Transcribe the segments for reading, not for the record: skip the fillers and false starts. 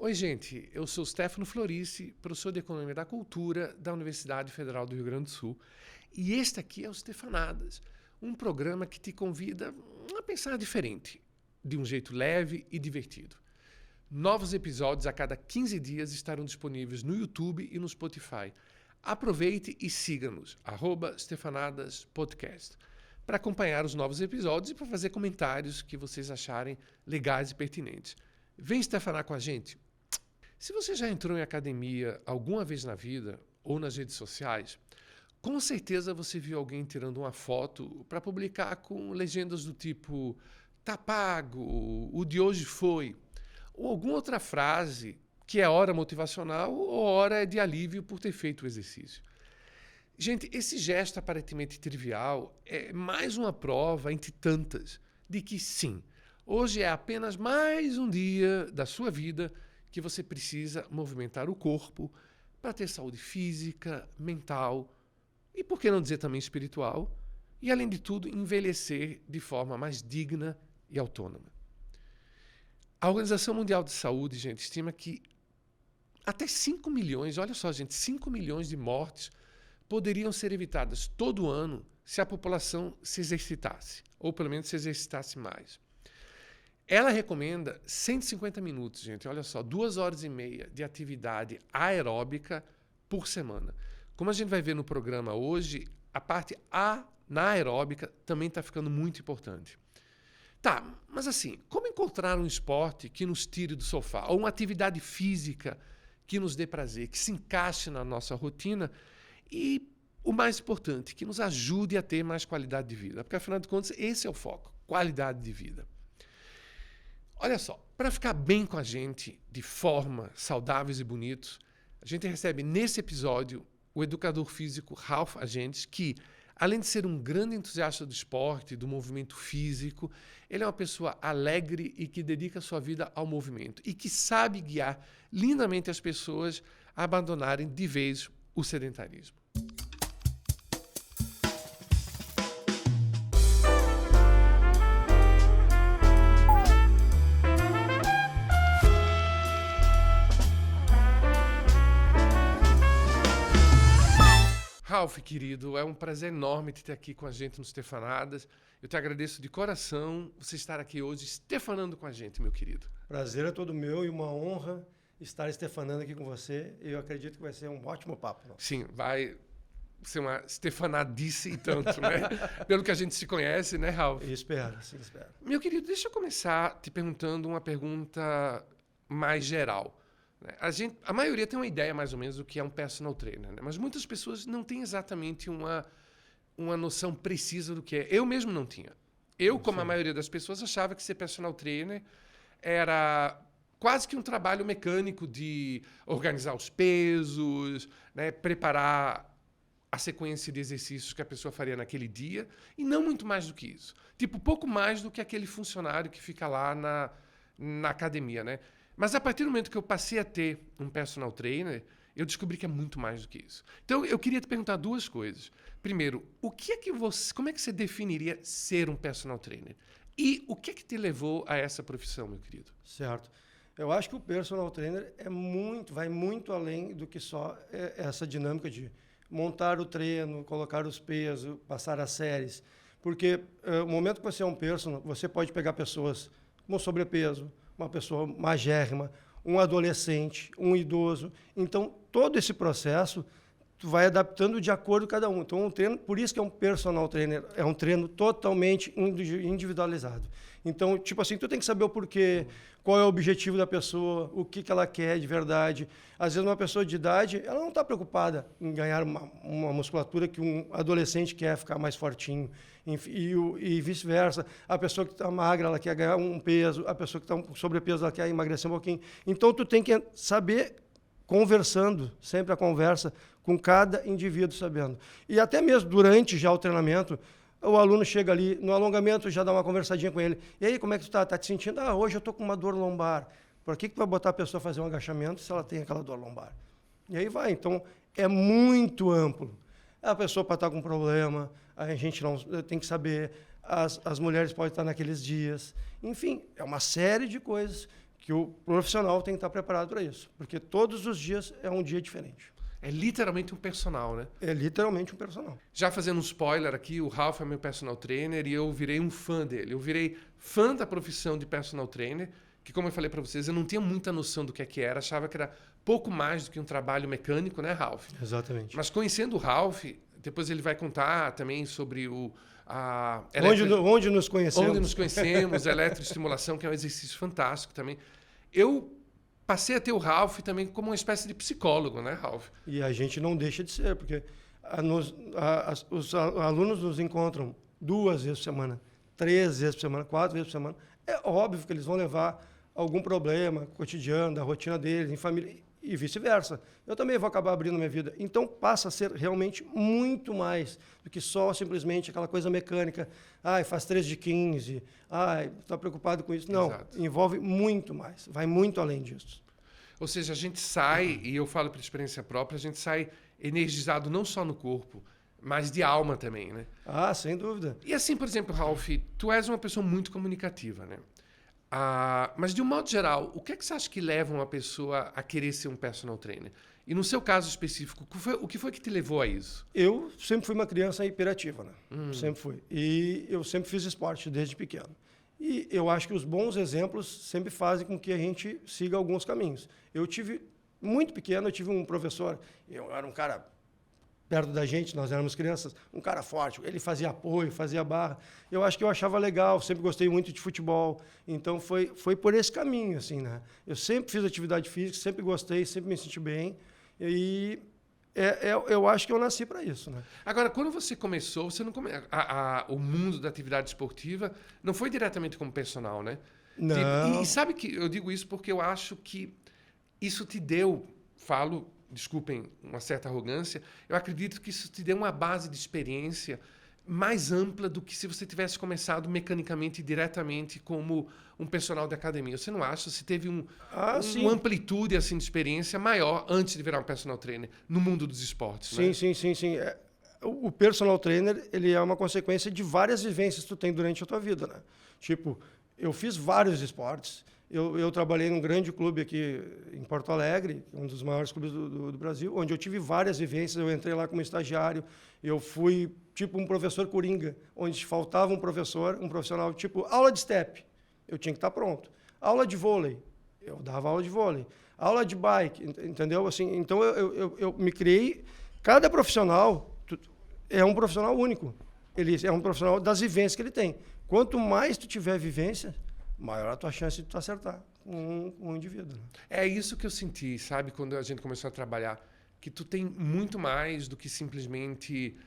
Oi, gente. Eu sou Stefano Florici, professor de Economia da Cultura da Universidade Federal do Rio Grande do Sul. E este aqui é o Stefanadas, um programa que te convida a pensar diferente, de um jeito leve e divertido. Novos episódios a cada 15 dias estarão disponíveis no YouTube e no Spotify. Aproveite e siga-nos, @StefanadasPodcast, para acompanhar os novos episódios e para fazer comentários que vocês acharem legais e pertinentes. Vem Stefanar com a gente! Se você já entrou em academia alguma vez na vida ou nas redes sociais, com certeza você viu alguém tirando uma foto para publicar com legendas do tipo "tá pago", "o de hoje foi", ou alguma outra frase que é hora motivacional ou hora de alívio por ter feito o exercício. Gente, esse gesto aparentemente trivial é mais uma prova entre tantas de que sim, hoje é apenas mais um dia da sua vida que você precisa movimentar o corpo para ter saúde física, mental e, por que não dizer também espiritual, e, além de tudo, envelhecer de forma mais digna e autônoma. A Organização Mundial de Saúde, gente, estima que até 5 milhões, olha só, gente, 5 milhões de mortes poderiam ser evitadas todo ano se a população se exercitasse, ou pelo menos se exercitasse mais. Ela recomenda 150 minutos, gente, olha só, 2 horas e meia de atividade aeróbica por semana. Como a gente vai ver no programa hoje, a parte anaeróbica também está ficando muito importante. Tá, mas assim, como encontrar um esporte que nos tire do sofá, ou uma atividade física que nos dê prazer, que se encaixe na nossa rotina e, o mais importante, que nos ajude a ter mais qualidade de vida? Porque, afinal de contas, esse é o foco, qualidade de vida. Olha só, para ficar bem com a gente, de forma saudáveis e bonitos, a gente recebe nesse episódio o educador físico Ralph Agentes, que, além de ser um grande entusiasta do esporte, do movimento físico, ele é uma pessoa alegre e que dedica sua vida ao movimento e que sabe guiar lindamente as pessoas a abandonarem de vez o sedentarismo. Ralph, querido, é um prazer enorme te ter aqui com a gente no Stefanadas. Eu te agradeço de coração você estar aqui hoje stefanando com a gente, meu querido. Prazer é todo meu e uma honra estar stefanando aqui com você. Eu acredito que vai ser um ótimo papo. Não? Sim, vai ser uma stefanadice e tanto, né? Pelo que a gente se conhece, né, Ralph? Espero, sim, espero. Meu querido, deixa eu começar te perguntando uma pergunta mais geral. A maioria tem uma ideia mais ou menos do que é um personal trainer, né? Mas muitas pessoas não têm exatamente uma noção precisa do que é. Eu mesmo não tinha. Eu, como a maioria das pessoas, achava que ser personal trainer era quase que um trabalho mecânico de organizar os pesos, né? Preparar a sequência de exercícios que a pessoa faria naquele dia, e não muito mais do que isso. Tipo, pouco mais do que aquele funcionário que fica lá na academia, né? Mas a partir do momento que eu passei a ter um personal trainer, eu descobri que é muito mais do que isso. Então, eu queria te perguntar 2 coisas. Primeiro, como é que você definiria ser um personal trainer? E o que é que te levou a essa profissão, meu querido? Certo. Eu acho que o personal trainer vai muito além do que só essa dinâmica de montar o treino, colocar os pesos, passar as séries. Porque o momento que você é um personal, você pode pegar pessoas com sobrepeso, uma pessoa magérrima, um adolescente, um idoso. Então, todo esse processo tu vai adaptando de acordo com cada um. Então, um treino, por isso que é um personal trainer, é um treino totalmente individualizado. Então, tipo assim, tu tem que saber o porquê, qual é o objetivo da pessoa, o que ela quer de verdade. Às vezes, uma pessoa de idade, ela não está preocupada em ganhar uma musculatura que um adolescente quer ficar mais fortinho. E vice-versa. A pessoa que está magra, ela quer ganhar um peso. A pessoa que está com sobrepeso, ela quer emagrecer um pouquinho. Então, tu tem que saber, conversando, sempre a conversa, com cada indivíduo sabendo. E até mesmo durante já o treinamento, o aluno chega ali, no alongamento já dá uma conversadinha com ele. E aí, como é que tu está? Está te sentindo? Hoje eu estou com uma dor lombar. Por que tu vai botar a pessoa a fazer um agachamento se ela tem aquela dor lombar? E aí vai. Então, é muito amplo. A pessoa para estar com problema, a gente não tem que saber, as mulheres podem estar naqueles dias. Enfim, é uma série de coisas que o profissional tem que estar preparado para isso, porque todos os dias é um dia diferente. É literalmente um personal, né? É literalmente um personal. Já fazendo um spoiler aqui, o Ralph é meu personal trainer e eu virei um fã dele. Eu virei fã da profissão de personal trainer, que como eu falei para vocês, eu não tinha muita noção do que era, achava que era pouco mais do que um trabalho mecânico, né, Ralph? Exatamente. Mas conhecendo o Ralph, depois ele vai contar também sobre onde nos conhecemos. Onde nos conhecemos, a eletroestimulação, que é um exercício fantástico também. Eu passei a ter o Ralph também como uma espécie de psicólogo, né, Ralph? E a gente não deixa de ser, porque os alunos nos encontram 2 vezes por semana, 3 vezes por semana, 4 vezes por semana. É óbvio que eles vão levar algum problema cotidiano, da rotina deles, em família, e vice-versa. Eu também vou acabar abrindo minha vida. Então, passa a ser realmente muito mais do que só simplesmente aquela coisa mecânica. Faz 3 de 15. Está preocupado com isso. Não, Exato. Envolve muito mais. Vai muito além disso. Ou seja, a gente sai, e eu falo por experiência própria, a gente sai energizado não só no corpo, mas de alma também, né? Sem dúvida. E assim, por exemplo, Ralph, tu és uma pessoa muito comunicativa, né? Mas, de um modo geral, o que é que você acha que leva uma pessoa a querer ser um personal trainer? E no seu caso específico, o que foi que te levou a isso? Eu sempre fui uma criança hiperativa, né? Sempre fui. E eu sempre fiz esporte desde pequeno. E eu acho que os bons exemplos sempre fazem com que a gente siga alguns caminhos. Muito pequeno, eu tive um professor, eu era um cara perto da gente, nós éramos crianças, um cara forte, ele fazia apoio, fazia barra. Eu acho que eu achava legal, sempre gostei muito de futebol, então foi por esse caminho, assim, né? Eu sempre fiz atividade física, sempre gostei, sempre me senti bem, e eu acho que eu nasci para isso, né? Agora, quando você começou, você não o mundo da atividade esportiva não foi diretamente como personal, né? Não. E sabe que eu digo isso porque eu acho que isso te deu, desculpem uma certa arrogância, eu acredito que isso te deu uma base de experiência mais ampla do que se você tivesse começado mecanicamente diretamente como um personal de academia. Você não acha? Você teve uma amplitude assim, de experiência maior antes de virar um personal trainer no mundo dos esportes, sim, né? Sim. O personal trainer, ele é uma consequência de várias vivências que tu tem durante a tua vida, né? Tipo, eu fiz vários esportes. Eu trabalhei num grande clube aqui em Porto Alegre, um dos maiores clubes do Brasil, onde eu tive várias vivências. Eu entrei lá como estagiário, eu fui tipo um professor coringa, onde faltava um profissional, tipo aula de step, eu tinha que estar pronto. Aula de vôlei, eu dava aula de vôlei. Aula de bike, entendeu? Assim, então eu me criei. Cada profissional é um profissional único. Ele é um profissional das vivências que ele tem. Quanto mais tu tiver vivência, maior a tua chance de tu acertar um indivíduo. É isso que eu senti, sabe, quando a gente começou a trabalhar, que tu tem muito mais do que simplesmente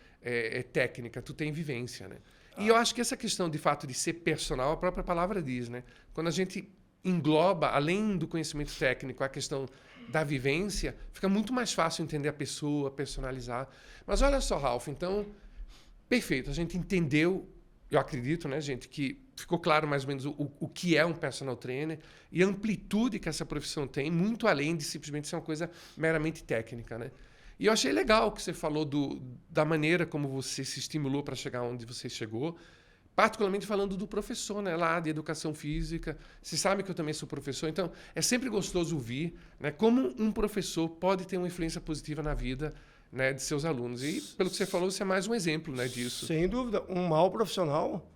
técnica, tu tem vivência, né? E eu acho que essa questão, de fato, de ser personal, a própria palavra diz, né? Quando a gente engloba, além do conhecimento técnico, a questão da vivência, fica muito mais fácil entender a pessoa, personalizar. Mas olha só, Ralph, então, perfeito, a gente entendeu, eu acredito, né, gente, que ficou claro mais ou menos o que é um personal trainer e a amplitude que essa profissão tem, muito além de simplesmente ser uma coisa meramente técnica, né? E eu achei legal que você falou da maneira como você se estimulou para chegar onde você chegou, particularmente falando do professor, né, lá de educação física. Você sabe que eu também sou professor, então é sempre gostoso ouvir, né, como um professor pode ter uma influência positiva na vida, né, de seus alunos. E pelo que você falou, você é mais um exemplo, né, disso. Sem dúvida. Um mau profissional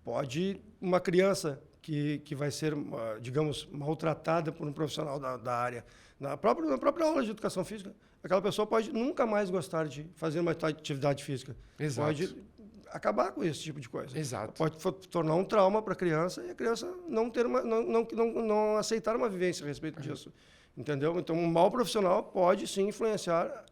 pode... Uma criança que vai ser, digamos, maltratada por um profissional da área, na própria aula de educação física, aquela pessoa pode nunca mais gostar de fazer uma atividade física. Exato. Pode acabar com esse tipo de coisa. Exato. Pode tornar um trauma para a criança e a criança não aceitar uma vivência a respeito disso. Entendeu? Então, um mau profissional pode, sim, influenciar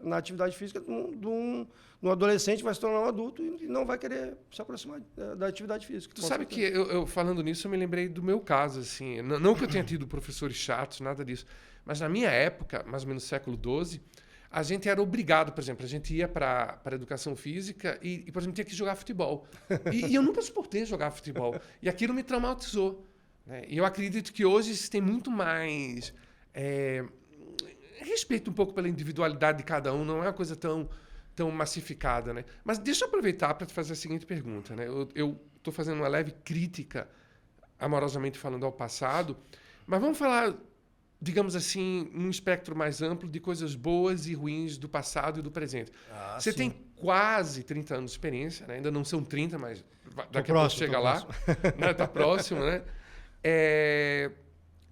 na atividade física de um adolescente, vai se tornar um adulto e não vai querer se aproximar da atividade física. Tu sabe que, eu falando nisso, eu me lembrei do meu caso, assim. Não que eu tenha tido professores chatos, nada disso, mas na minha época, mais ou menos século XII, a gente era obrigado, por exemplo, a gente ia para a educação física e, por exemplo, tinha que jogar futebol. E eu nunca suportei jogar futebol. E aquilo me traumatizou, né? E eu acredito que hoje se tem muito mais... respeito um pouco pela individualidade de cada um, não é uma coisa tão massificada, né? Mas deixa eu aproveitar para te fazer a seguinte pergunta, né? Eu estou fazendo uma leve crítica, amorosamente falando, ao passado, Mas vamos falar, digamos assim, num espectro mais amplo de coisas boas e ruins do passado e do presente. Você sim. tem quase 30 anos de experiência, né? Ainda não são 30, mas daqui a próximo, pouco chega lá. Né? Tá próximo, né?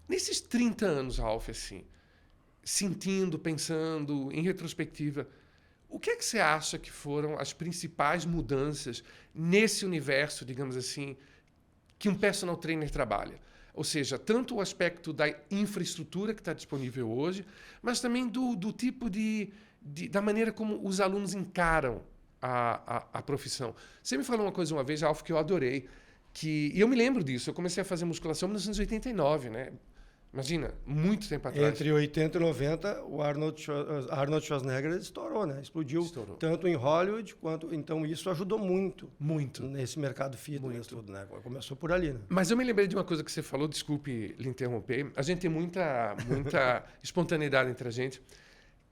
Nesses 30 anos, Ralph, assim, sentindo, pensando, em retrospectiva, o que é que você acha que foram as principais mudanças nesse universo, digamos assim, que um personal trainer trabalha? Ou seja, tanto o aspecto da infraestrutura que está disponível hoje, mas também do tipo da maneira como os alunos encaram a profissão. Você me falou uma coisa uma vez, Ralph, que eu adorei, e eu me lembro disso. Eu comecei a fazer musculação em 1989, né? Imagina, muito tempo atrás. Entre 80 e 90, o Arnold Schwarzenegger estourou, né? Explodiu tanto em Hollywood quanto... Então, isso ajudou muito. Muito. Nesse mercado fitness, tudo, né? Começou por ali, né? Mas eu me lembrei de uma coisa que você falou, desculpe lhe interromper. A gente tem muita espontaneidade entre a gente,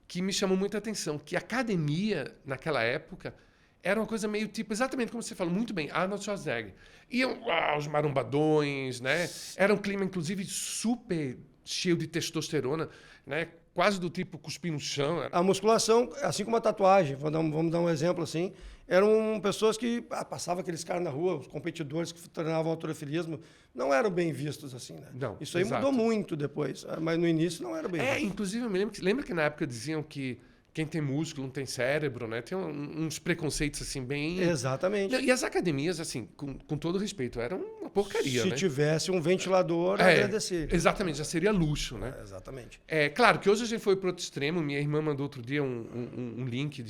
que me chamou muita atenção, que a academia, naquela época, era uma coisa meio tipo, exatamente como você falou, muito bem, Arnold Schwarzenegger. Iam os marombadões, né? Era um clima, inclusive, super cheio de testosterona, né? Quase do tipo cuspir no chão. A musculação, assim como a tatuagem, vamos dar um exemplo assim, eram pessoas que passavam aqueles caras na rua, os competidores que treinavam halterofilismo, não eram bem vistos assim, né? Não, isso aí exato. mudou muito depois, mas no início não era bem visto. Inclusive, eu me lembro que na época diziam que quem tem músculo não tem cérebro, né? Tem uns preconceitos assim bem... Exatamente. E as academias, assim, com todo respeito, eram uma porcaria, Se né? tivesse um ventilador, agradecer. Exatamente, já seria luxo, né? Exatamente. Claro que hoje a gente foi para outro extremo. Minha irmã mandou outro dia um link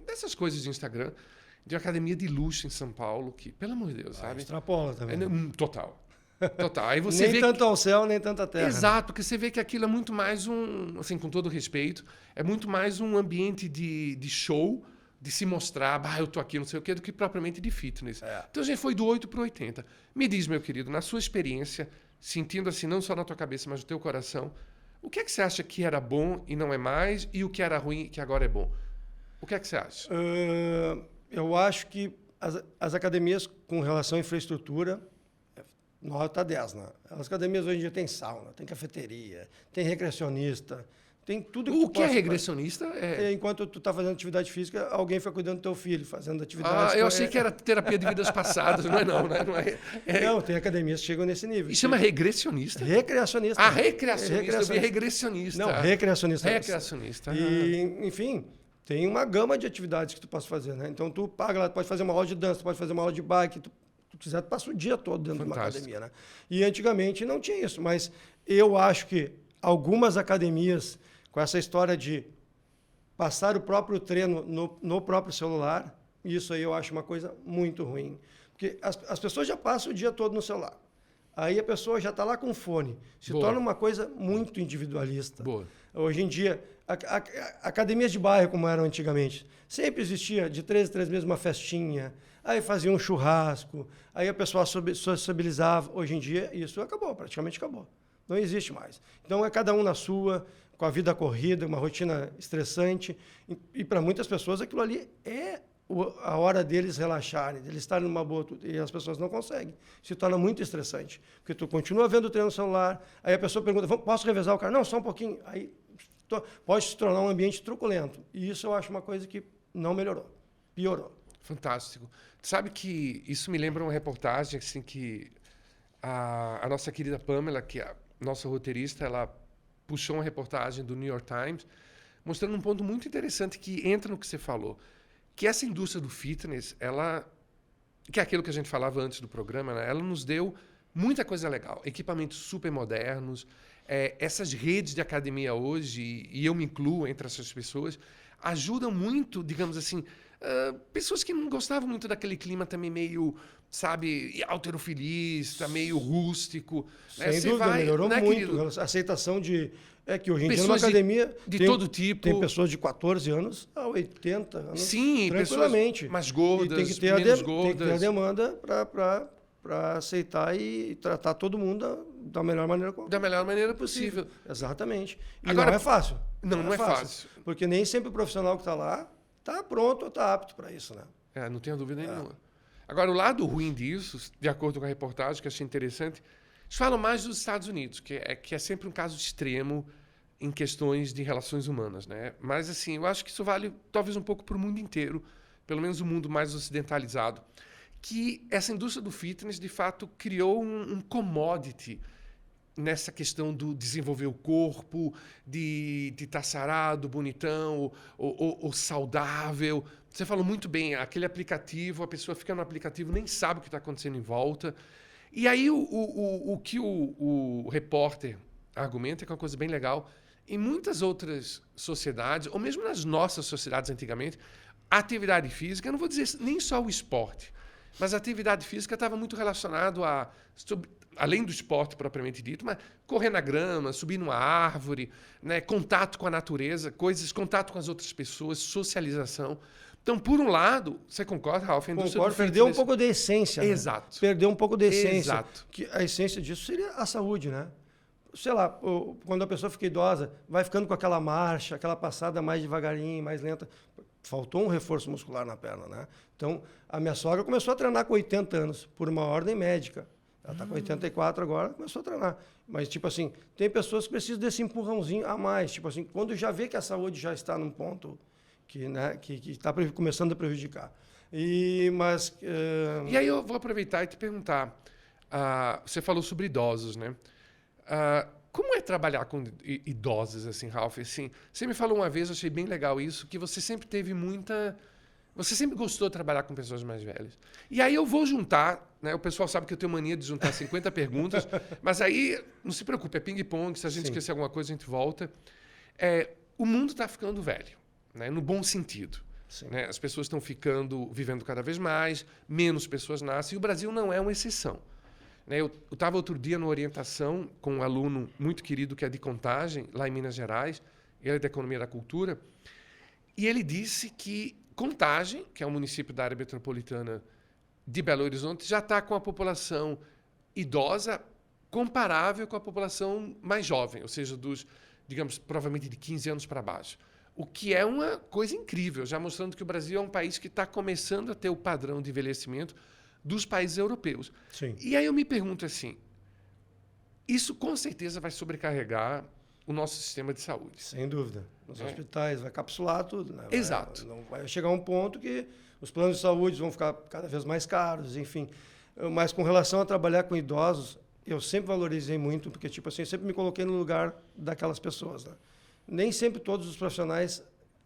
dessas coisas de Instagram, de uma academia de luxo em São Paulo, que, pelo amor de Deus, sabe? Extrapola também. Total. Aí você nem vê tanto ao céu, nem tanto à terra. Exato, porque você vê que aquilo é muito mais assim, com todo respeito, é muito mais um ambiente de show, de se mostrar, eu tô aqui, não sei o quê, do que propriamente de fitness. Então a gente foi do 8 para o 80. Me diz, meu querido, na sua experiência, sentindo assim, não só na tua cabeça, mas no teu coração, o que é que você acha que era bom e não é mais, e o que era ruim e que agora é bom? O que é que você acha? Eu acho que as academias, com relação à infraestrutura, nota 10, né? As academias hoje em dia têm sauna, tem cafeteria, tem recreacionista, tem tudo que O que é regressionista? Enquanto tu está fazendo atividade física, alguém foi cuidando do teu filho, fazendo atividade. Eu achei que era terapia de vidas passadas, não é não, né? Não, tem academias que chegam nesse nível. E chama regressionista? Recreacionista. Recreacionista. Eu vi regressionista. Não, recreacionista. Recreacionista. E, enfim, tem uma gama de atividades que tu pode fazer, né? Então, tu paga lá, tu pode fazer uma aula de dança, tu pode fazer uma aula de bike, tu quiser, tu passa o dia todo dentro de uma academia, né? E antigamente não tinha isso, mas eu acho que algumas academias, com essa história de passar o próprio treino no próprio celular, isso aí eu acho uma coisa muito ruim. Porque as pessoas já passam o dia todo no celular. Aí a pessoa já está lá com fone. Se torna uma coisa muito individualista. Hoje em dia, academias de bairro, como eram antigamente, sempre existia de 3 em 3 meses uma festinha, aí fazia um churrasco, aí a pessoa sociabilizava. Hoje em dia, isso acabou, praticamente acabou. Não existe mais. Então, é cada um na sua, com a vida corrida, uma rotina estressante. E para muitas pessoas, aquilo ali é a hora deles relaxarem, deles estarem numa boa... E as pessoas não conseguem. Se torna muito estressante. Porque tu continua vendo o treino no celular, aí a pessoa pergunta, posso revezar o cara? Não, só um pouquinho. Aí pode se tornar um ambiente truculento. E isso eu acho uma coisa que não melhorou. Piorou. Fantástico. Sabe que isso me lembra uma reportagem assim, que a nossa querida Pamela, que é a nossa roteirista, ela puxou uma reportagem do New York Times mostrando um ponto muito interessante que entra no que você falou, que essa indústria do fitness, que é aquilo que a gente falava antes do programa, né? Ela nos deu muita coisa legal, equipamentos super modernos, essas redes de academia hoje, e eu me incluo entre essas pessoas, ajudam muito, digamos assim, pessoas que não gostavam muito daquele clima também meio, sabe, halterofilista, meio rústico. Sem dúvida, melhorou muito. Querido? A aceitação de... que hoje em dia, numa academia... De todo tipo. Tem pessoas de 14 anos a 80 anos. Sim, tranquilamente. Pessoas mais gordas, tem que ter menos gordas. Tem que ter a demanda para aceitar e tratar todo mundo da melhor maneira possível. Exatamente. E agora, não é fácil. Não é fácil. Porque nem sempre o profissional que está lá está pronto ou está apto para isso, né? Não tenho dúvida nenhuma. Agora, o lado ruim disso, de acordo com a reportagem, que eu achei interessante, Eles falam mais dos Estados Unidos, que é sempre um caso extremo em questões de relações humanas, né? Mas, assim, eu acho que isso vale talvez um pouco para o mundo inteiro, pelo menos o mundo mais ocidentalizado, que essa indústria do fitness, de fato, criou um commodity nessa questão do desenvolver o corpo, de estar sarado, bonitão, ou saudável. Você falou muito bem, aquele aplicativo, a pessoa fica no aplicativo, nem sabe o que está acontecendo em volta. E aí o que o repórter argumenta, que é uma coisa bem legal, em muitas outras sociedades, ou mesmo nas nossas sociedades antigamente, a atividade física, eu não vou dizer nem só o esporte, mas a atividade física estava muito relacionado a, além do esporte propriamente dito, mas correr na grama, subir numa árvore, né, contato com a natureza, contato com as outras pessoas, socialização. Então, por um lado, você concorda, Ralf? Concordo, perdeu um pouco da essência. Né? Exato. Perdeu um pouco da essência. Exato. Que a essência disso seria a saúde, né? Sei lá, quando a pessoa fica idosa, vai ficando com aquela marcha, aquela passada mais devagarinho, mais lenta. Faltou um reforço muscular na perna, né? Então, a minha sogra começou a treinar com 80 anos, por uma ordem médica. Ela está com 84 agora, começou a treinar. Mas, tipo assim, tem pessoas que precisam desse empurrãozinho a mais. Tipo assim, quando já vê que a saúde já está num ponto que está começando a prejudicar. E aí eu vou aproveitar e te perguntar. Você falou sobre idosos, né? Como é trabalhar com idosos, assim, Ralf? Assim, você me falou uma vez, eu achei bem legal isso, que você sempre teve você sempre gostou de trabalhar com pessoas mais velhas. E aí eu vou juntar, né? O pessoal sabe que eu tenho mania de juntar 50 perguntas, mas aí, não se preocupe, é ping-pong, se a gente esquecer alguma coisa, a gente volta. O mundo está ficando velho, né? No bom sentido. Né? As pessoas estão vivendo cada vez mais, menos pessoas nascem, e o Brasil não é uma exceção. Eu estava outro dia numa orientação com um aluno muito querido que é de Contagem, lá em Minas Gerais, ele é da Economia da Cultura, e ele disse que Contagem, que é um município da área metropolitana de Belo Horizonte, já está com a população idosa comparável com a população mais jovem, ou seja, digamos, provavelmente de 15 anos para baixo. O que é uma coisa incrível, já mostrando que o Brasil é um país que está começando a ter o padrão de envelhecimento dos países europeus. Sim. E aí eu me pergunto assim, isso com certeza vai sobrecarregar o nosso sistema de saúde. Sem dúvida. Nos hospitais vai capsular tudo. Né? Exato. Vai chegar um ponto que os planos de saúde vão ficar cada vez mais caros, enfim. Mas com relação a trabalhar com idosos, eu sempre valorizei muito, porque tipo assim, eu sempre me coloquei no lugar daquelas pessoas. Né? Nem sempre todos os profissionais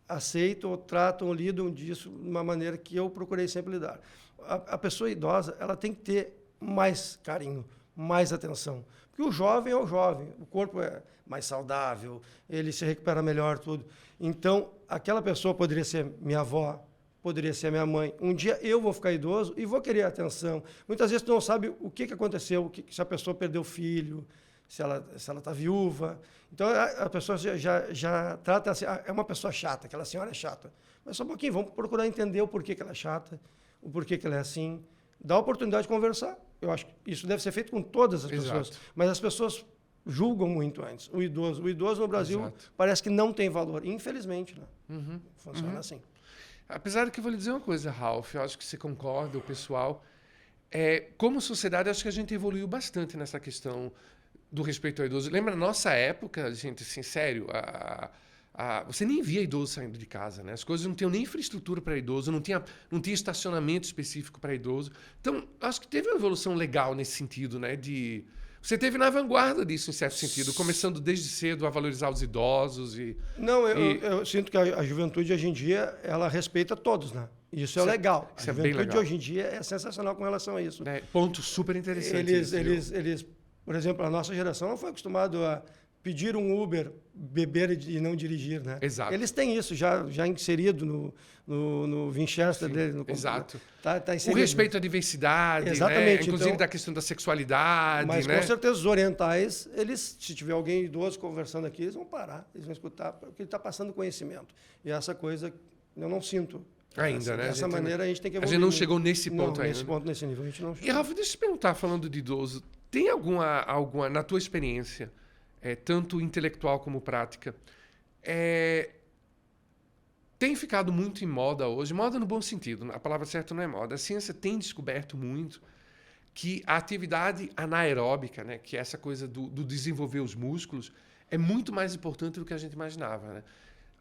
aceitam ou tratam ou lidam disso de uma maneira que eu procurei sempre lidar. A pessoa idosa, ela tem que ter mais carinho, mais atenção. Porque o jovem é o jovem, o corpo é mais saudável, ele se recupera melhor, tudo. Então, aquela pessoa poderia ser minha avó, poderia ser minha mãe. Um dia eu vou ficar idoso e vou querer atenção. Muitas vezes tu não sabe o que aconteceu, se a pessoa perdeu filho, se ela está viúva. Então, a pessoa já trata assim, é uma pessoa chata, aquela senhora é chata. Mas só um pouquinho, vamos procurar entender o porquê que ela é chata, o porquê que ela é assim, dá a oportunidade de conversar. Eu acho que isso deve ser feito com todas as pessoas, mas as pessoas julgam muito antes. O idoso no Brasil parece que não tem valor, infelizmente, né? Funciona assim. Apesar de que eu vou lhe dizer uma coisa, Ralf, eu acho que você concorda, o pessoal, como sociedade, acho que a gente evoluiu bastante nessa questão do respeito ao idoso. Lembra, na nossa época, gente, assim, sério, você nem via idoso saindo de casa, né? As coisas não tinham nem infraestrutura para idoso, não tinha estacionamento específico para idoso. Então, acho que teve uma evolução legal nesse sentido, né? Você esteve na vanguarda disso, em certo sentido, começando desde cedo a valorizar os idosos e... Não, eu sinto que a juventude hoje em dia, ela respeita todos, né? Isso é legal. A juventude hoje em dia é sensacional com relação a isso. Ponto super interessante. Eles, por exemplo, a nossa geração não foi acostumado a pedir um Uber, beber e não dirigir, né? Exato. Eles têm isso já inserido no Winchester dele. No exato. Tá o respeito à diversidade, exatamente, né? Inclusive então, da questão da sexualidade. Mas né? Com certeza os orientais, se tiver alguém idoso conversando aqui, eles vão parar, eles vão escutar, porque ele está passando conhecimento. E essa coisa eu não sinto. Ainda, né? Dessa maneira a gente tem que evoluir. A gente não chegou nesse ponto ainda. Nesse ponto, nesse nível, a gente não chegou. E, Ralf, deixa eu te perguntar, falando de idoso, tem alguma na tua experiência, tanto intelectual como prática, tem ficado muito em moda hoje, moda no bom sentido, a palavra certa não é moda, a ciência tem descoberto muito que a atividade anaeróbica, né, que é essa coisa do desenvolver os músculos, é muito mais importante do que a gente imaginava, né?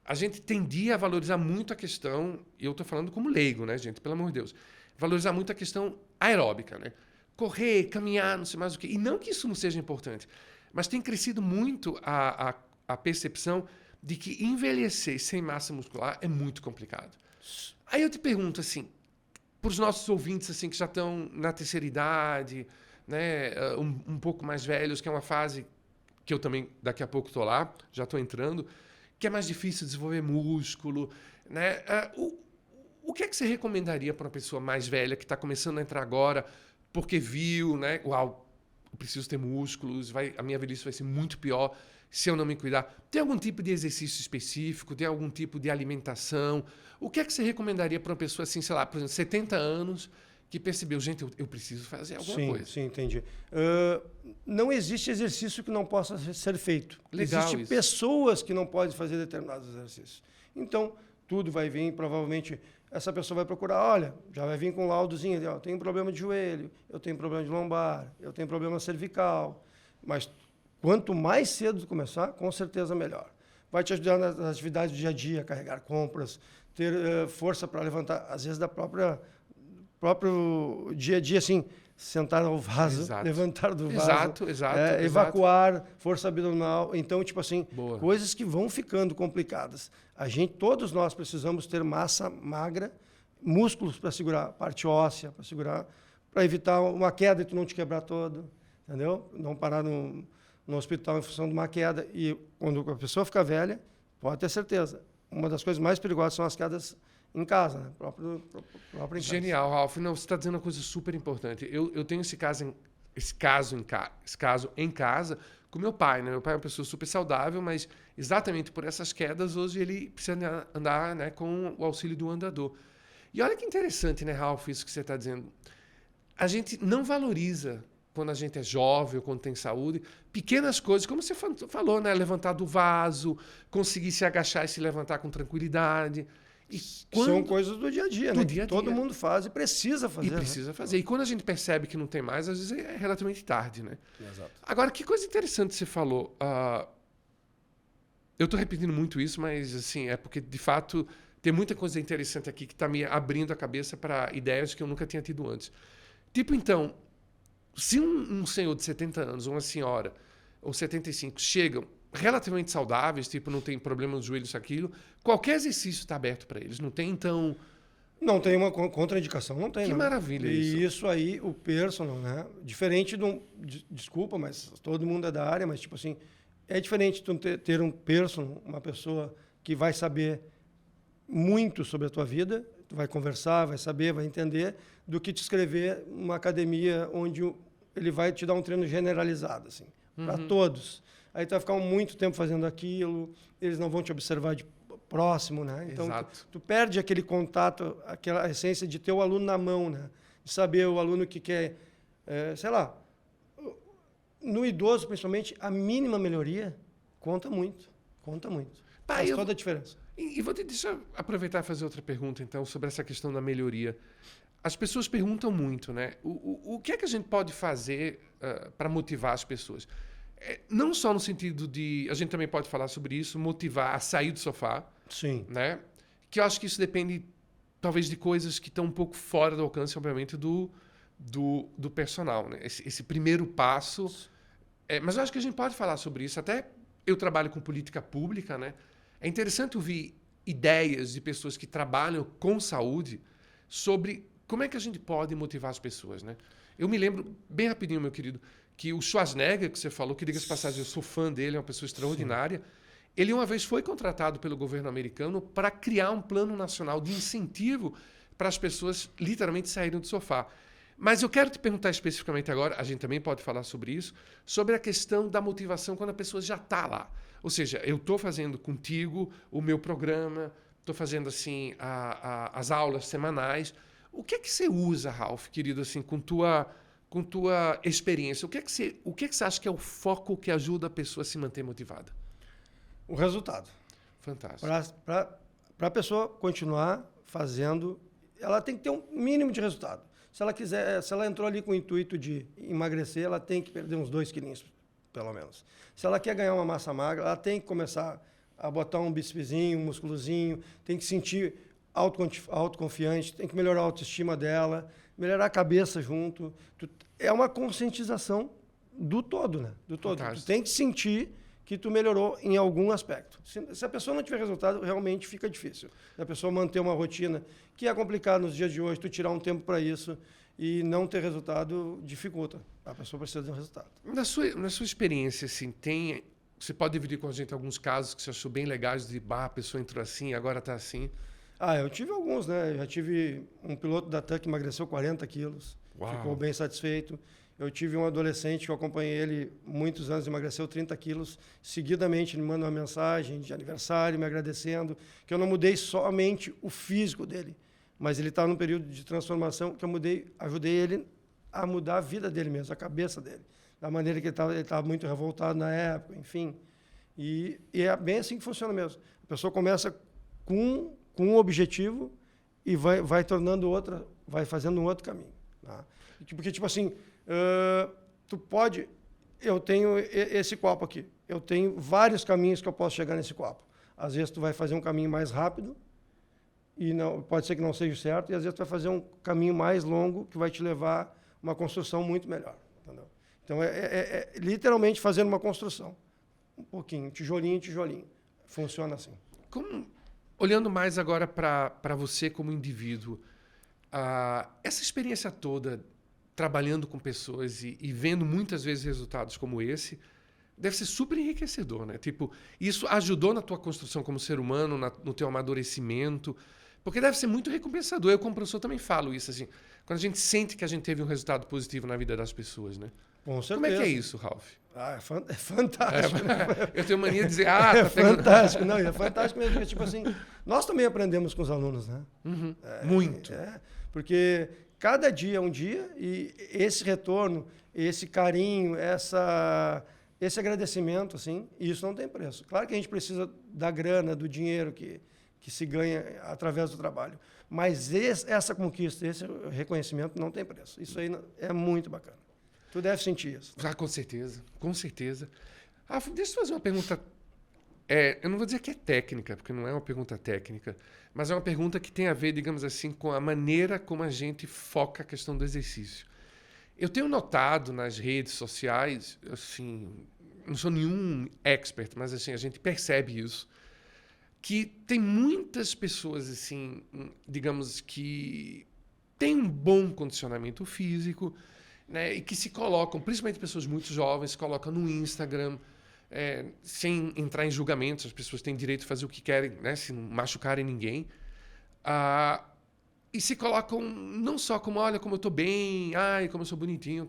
A gente tendia a valorizar muito a questão, e eu estou falando como leigo, né, gente? Pelo amor de Deus. Valorizar muito a questão aeróbica, né? Correr, caminhar, não sei mais o quê. E não que isso não seja importante, mas tem crescido muito a percepção de que envelhecer sem massa muscular é muito complicado. Aí eu te pergunto, assim, para os nossos ouvintes assim, que já estão na terceira idade, né, um pouco mais velhos, que é uma fase que eu também daqui a pouco estou lá, já estou entrando, que é mais difícil desenvolver músculo, né? O que é que você recomendaria para uma pessoa mais velha que está começando a entrar agora, porque viu, né? Uau, eu preciso ter músculos, a minha velhice vai ser muito pior se eu não me cuidar. Tem algum tipo de exercício específico? Tem algum tipo de alimentação? O que é que você recomendaria para uma pessoa assim, sei lá, por exemplo, 70 anos, que percebeu, gente, eu preciso fazer alguma coisa? Sim, entendi. Não existe exercício que não possa ser feito. Legal. Existem pessoas que não podem fazer determinados exercícios. Então, tudo vai vir, provavelmente, essa pessoa vai procurar, olha, já vai vir com um laudozinho ali, ó, eu tenho problema de joelho, eu tenho problema de lombar, eu tenho problema cervical. Mas quanto mais cedo começar, com certeza melhor. Vai te ajudar nas atividades do dia a dia, carregar compras, ter força para levantar, às vezes, da próprio dia a dia, assim, sentar no vaso, Exato. levantar do vaso, evacuar, força abdominal. Então, tipo assim, coisas que vão ficando complicadas. Todos nós precisamos ter massa magra, músculos para segurar, parte óssea para segurar, para evitar uma queda e tu não te quebrar todo, entendeu? Não parar no hospital em função de uma queda. E quando a pessoa fica velha, pode ter certeza, uma das coisas mais perigosas são as quedas em casa, né? Próprio em casa. Genial, Ralf. Não, você está dizendo uma coisa super importante. Eu tenho esse caso em casa com meu pai, né? Meu pai é uma pessoa super saudável, mas exatamente por essas quedas, hoje ele precisa andar, né, com o auxílio do andador. E olha que interessante, né, Ralf, isso que você está dizendo. A gente não valoriza, quando a gente é jovem ou quando tem saúde, pequenas coisas, como você falou, né? Levantar do vaso, conseguir se agachar e se levantar com tranquilidade. São coisas do dia a dia, né? Dia -a -dia. Todo mundo faz e precisa fazer. E quando a gente percebe que não tem mais, às vezes é relativamente tarde, né? Exato. Agora, que coisa interessante você falou. Eu estou repetindo muito isso, mas assim, é porque, de fato, tem muita coisa interessante aqui que está me abrindo a cabeça para ideias que eu nunca tinha tido antes. Tipo, então, se um senhor de 70 anos, ou uma senhora, ou 75, chegam relativamente saudáveis, tipo, não tem problema nos joelhos, aquilo, qualquer exercício está aberto para eles. Não tem, então... Não tem uma contraindicação, não tem. Que maravilha isso. E isso aí, o personal, né? Diferente de desculpa, mas todo mundo é da área, mas, tipo assim, é diferente tu ter um personal, uma pessoa que vai saber muito sobre a tua vida, tu vai conversar, vai saber, vai entender, do que te escrever uma academia onde ele vai te dar um treino generalizado, assim, para todos. Aí tu vai ficar muito tempo fazendo aquilo, eles não vão te observar de próximo, né? Então, tu perde aquele contato, aquela essência de ter o aluno na mão, né? De saber o aluno que quer, sei lá, no idoso, principalmente, a mínima melhoria conta muito. Faz toda a diferença. E deixa eu aproveitar e fazer outra pergunta, então, sobre essa questão da melhoria. As pessoas perguntam muito, né? O que é que a gente pode fazer para motivar as pessoas? Não só no sentido de... A gente também pode falar sobre isso, motivar a sair do sofá. Sim. Né? Que eu acho que isso depende, talvez, de coisas que estão um pouco fora do alcance, obviamente, do personal. Né? Esse primeiro passo... mas eu acho que a gente pode falar sobre isso. Até eu trabalho com política pública, né? É interessante ouvir ideias de pessoas que trabalham com saúde sobre como é que a gente pode motivar as pessoas, né? Eu me lembro, bem rapidinho, meu querido, que o Schwarzenegger, que você falou, que diga-se de passagem, eu sou fã dele, é uma pessoa extraordinária. Sim. Ele uma vez foi contratado pelo governo americano para criar um plano nacional de incentivo para as pessoas literalmente saírem do sofá. Mas eu quero te perguntar especificamente agora, a gente também pode falar sobre isso, sobre a questão da motivação quando a pessoa já está lá. Ou seja, eu estou fazendo contigo o meu programa, estou fazendo assim as aulas semanais. O que é que você usa, Ralf, querido, assim, com tua experiência? O que é que você acha que é o foco que ajuda a pessoa a se manter motivada? O resultado. Fantástico. Para a pessoa continuar fazendo, ela tem que ter um mínimo de resultado. Se ela entrou ali com o intuito de emagrecer, ela tem que perder uns 2 quilinhos, pelo menos. Se ela quer ganhar uma massa magra, ela tem que começar a botar um bícepszinho, um musculozinho, tem que sentir autoconfiante, tem que melhorar a autoestima dela, melhorar a cabeça junto. É uma conscientização do todo, né? Do todo. Tu tem que sentir que tu melhorou em algum aspecto. Se a pessoa não tiver resultado, realmente fica difícil. Se a pessoa manter uma rotina, que é complicado nos dias de hoje, tu tirar um tempo para isso e não ter resultado, dificulta. A pessoa precisa de um resultado. Na sua experiência, assim, você pode dividir com a gente alguns casos que você achou bem legais de, a pessoa entrou assim, agora está assim? Eu tive alguns, né? Eu já tive um piloto da TAM que emagreceu 40 quilos, ficou bem satisfeito. Eu tive um adolescente que eu acompanhei ele muitos anos, emagreceu 30 quilos. Seguidamente, ele me manda uma mensagem de aniversário, me agradecendo, que eu não mudei somente o físico dele, mas ele está num período de transformação que eu ajudei ele a mudar a vida dele mesmo, a cabeça dele, da maneira que ele estava muito revoltado na época, enfim. E é bem assim que funciona mesmo. A pessoa começa com um objetivo e vai tornando outra, vai fazendo um outro caminho. Tá? Porque, tipo assim, eu tenho esse copo aqui, eu tenho vários caminhos que eu posso chegar nesse copo. Às vezes tu vai fazer um caminho mais rápido, e não, pode ser que não seja certo, e às vezes tu vai fazer um caminho mais longo que vai te levar a uma construção muito melhor. Entendeu? Então, é literalmente fazendo uma construção. Um pouquinho, tijolinho em tijolinho. Funciona assim. Olhando mais agora para você como indivíduo, essa experiência toda, trabalhando com pessoas e vendo muitas vezes resultados como esse, deve ser super enriquecedor, né? Tipo, isso ajudou na tua construção como ser humano, no teu amadurecimento, porque deve ser muito recompensador. Eu, como professor, também falo isso, assim, quando a gente sente que a gente teve um resultado positivo na vida das pessoas, né? Com certeza. Como é que é isso, Ralf? É fantástico. Eu tenho mania de dizer, é fantástico. Não, é fantástico mesmo, porque, tipo assim, nós também aprendemos com os alunos, né? Uhum. Muito. Porque cada dia é um dia e esse retorno, esse carinho, esse agradecimento, assim, isso não tem preço. Claro que a gente precisa da grana, do dinheiro que se ganha através do trabalho, mas essa conquista, esse reconhecimento não tem preço. Isso aí é muito bacana. Tu deve sentir isso. Com certeza, com certeza. Deixa eu fazer uma pergunta. Eu não vou dizer que é técnica, porque não é uma pergunta técnica, mas é uma pergunta que tem a ver, digamos assim, com a maneira como a gente foca a questão do exercício. Eu tenho notado nas redes sociais, assim, não sou nenhum expert, mas assim, a gente percebe isso, que tem muitas pessoas, assim, digamos, que têm um bom condicionamento físico, né, e que se colocam, principalmente pessoas muito jovens, se colocam no Instagram, sem entrar em julgamentos, as pessoas têm direito de fazer o que querem, né, se não machucarem ninguém, e se colocam não só como, olha como eu estou bem, ai, como eu sou bonitinho,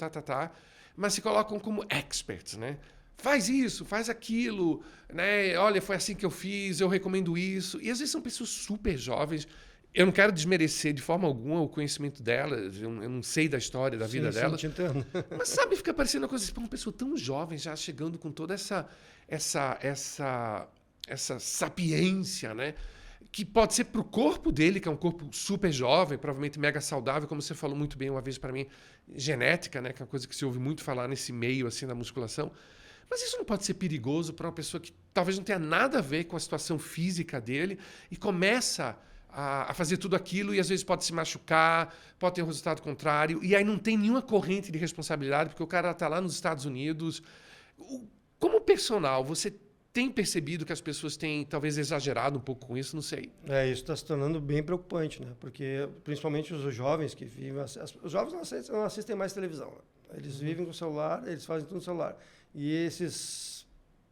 mas se colocam como experts, né? Faz isso, faz aquilo, né? Olha, foi assim que eu fiz, eu recomendo isso. E às vezes são pessoas super jovens. Eu não quero desmerecer de forma alguma o conhecimento delas, eu não sei da história, da vida delas. Sim, te entendo. Mas sabe, fica parecendo uma coisa assim, uma pessoa tão jovem já chegando com toda essa sapiência, né? Que pode ser para o corpo dele, que é um corpo super jovem, provavelmente mega saudável, como você falou muito bem uma vez para mim, genética, né? Que é uma coisa que se ouve muito falar nesse meio assim da musculação. Mas isso não pode ser perigoso para uma pessoa que talvez não tenha nada a ver com a situação física dele e começa a fazer tudo aquilo e às vezes pode se machucar, pode ter um resultado contrário, e aí não tem nenhuma corrente de responsabilidade, porque o cara está lá nos Estados Unidos. Como personal, você tem percebido que as pessoas têm talvez exagerado um pouco com isso? Não sei. Isso está se tornando bem preocupante, né? Porque principalmente os jovens que vivem... Os jovens não assistem mais televisão. Né? Eles vivem com o celular, eles fazem tudo no celular. E